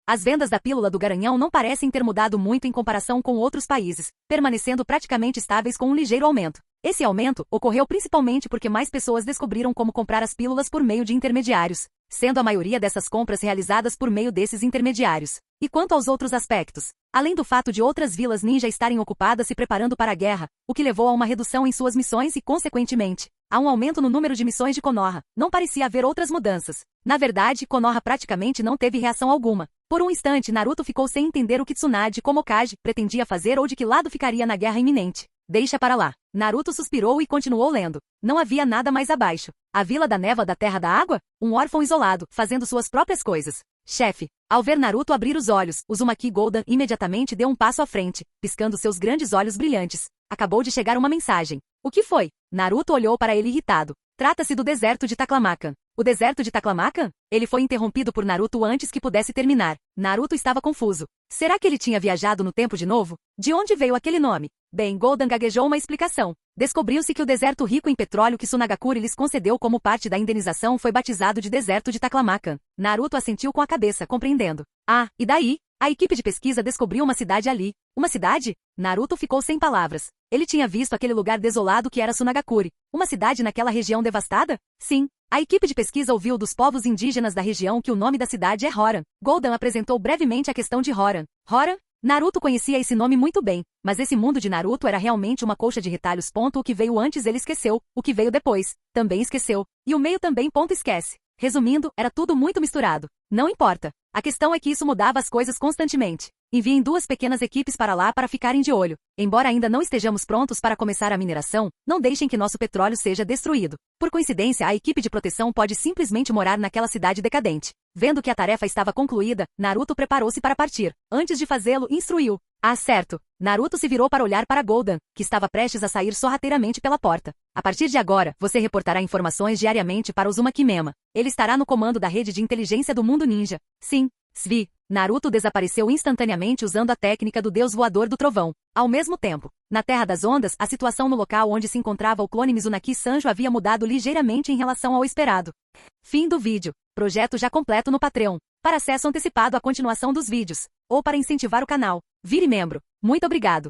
As vendas da pílula do Garanhão não parecem ter mudado muito em comparação com outros países, permanecendo praticamente estáveis com um ligeiro aumento. Esse aumento ocorreu principalmente porque mais pessoas descobriram como comprar as pílulas por meio de intermediários, sendo a maioria dessas compras realizadas por meio desses intermediários. E quanto aos outros aspectos? Além do fato de outras vilas ninja estarem ocupadas se preparando para a guerra, o que levou a uma redução em suas missões e, consequentemente, a um aumento no número de missões de Konoha, não parecia haver outras mudanças. Na verdade, Konoha praticamente não teve reação alguma. Por um instante, Naruto ficou sem entender o que Tsunade como Kage pretendia fazer ou de que lado ficaria na guerra iminente. Deixa para lá. Naruto suspirou e continuou lendo. Não havia nada mais abaixo. A Vila da Névoa da Terra da Água? Um órfão isolado, fazendo suas próprias coisas. Chefe. Ao ver Naruto abrir os olhos, Uzumaki Golden imediatamente deu um passo à frente, piscando seus grandes olhos brilhantes. Acabou de chegar uma mensagem. O que foi? Naruto olhou para ele irritado. Trata-se do deserto de Taklamakan. O deserto de Taklamakan? Ele foi interrompido por Naruto antes que pudesse terminar. Naruto estava confuso. Será que ele tinha viajado no tempo de novo? De onde veio aquele nome? Bem, Golden gaguejou uma explicação. Descobriu-se que o deserto rico em petróleo que Sunagakure lhes concedeu como parte da indenização foi batizado de deserto de Taklamakan. Naruto assentiu com a cabeça, compreendendo. Ah, e daí? A equipe de pesquisa descobriu uma cidade ali. Uma cidade? Naruto ficou sem palavras. Ele tinha visto aquele lugar desolado que era Sunagakure. Uma cidade naquela região devastada? Sim. A equipe de pesquisa ouviu dos povos indígenas da região que o nome da cidade é Horan. Golden apresentou brevemente a questão de Horan. Horan? Naruto conhecia esse nome muito bem, mas esse mundo de Naruto era realmente uma colcha de retalhos. O que veio antes ele esqueceu, o que veio depois também esqueceu, e o meio também. Esquece. Resumindo, era tudo muito misturado. Não importa. A questão é que isso mudava as coisas constantemente. Enviem 2 pequenas equipes para lá para ficarem de olho. Embora ainda não estejamos prontos para começar a mineração, não deixem que nosso petróleo seja destruído. Por coincidência, a equipe de proteção pode simplesmente morar naquela cidade decadente. Vendo que a tarefa estava concluída, Naruto preparou-se para partir. Antes de fazê-lo, instruiu. Ah, certo. Naruto se virou para olhar para Golden, que estava prestes a sair sorrateiramente pela porta. A partir de agora, você reportará informações diariamente para Uzumaki Mema. Ele estará no comando da rede de inteligência do mundo ninja. Sim, Svi. Naruto desapareceu instantaneamente usando a técnica do Deus Voador do Trovão. Ao mesmo tempo, na Terra das Ondas, a situação no local onde se encontrava o clone Mizunaki Sanjo havia mudado ligeiramente em relação ao esperado. Fim do vídeo. Projeto já completo no Patreon. Para acesso antecipado à continuação dos vídeos, ou para incentivar o canal, vire membro. Muito obrigado.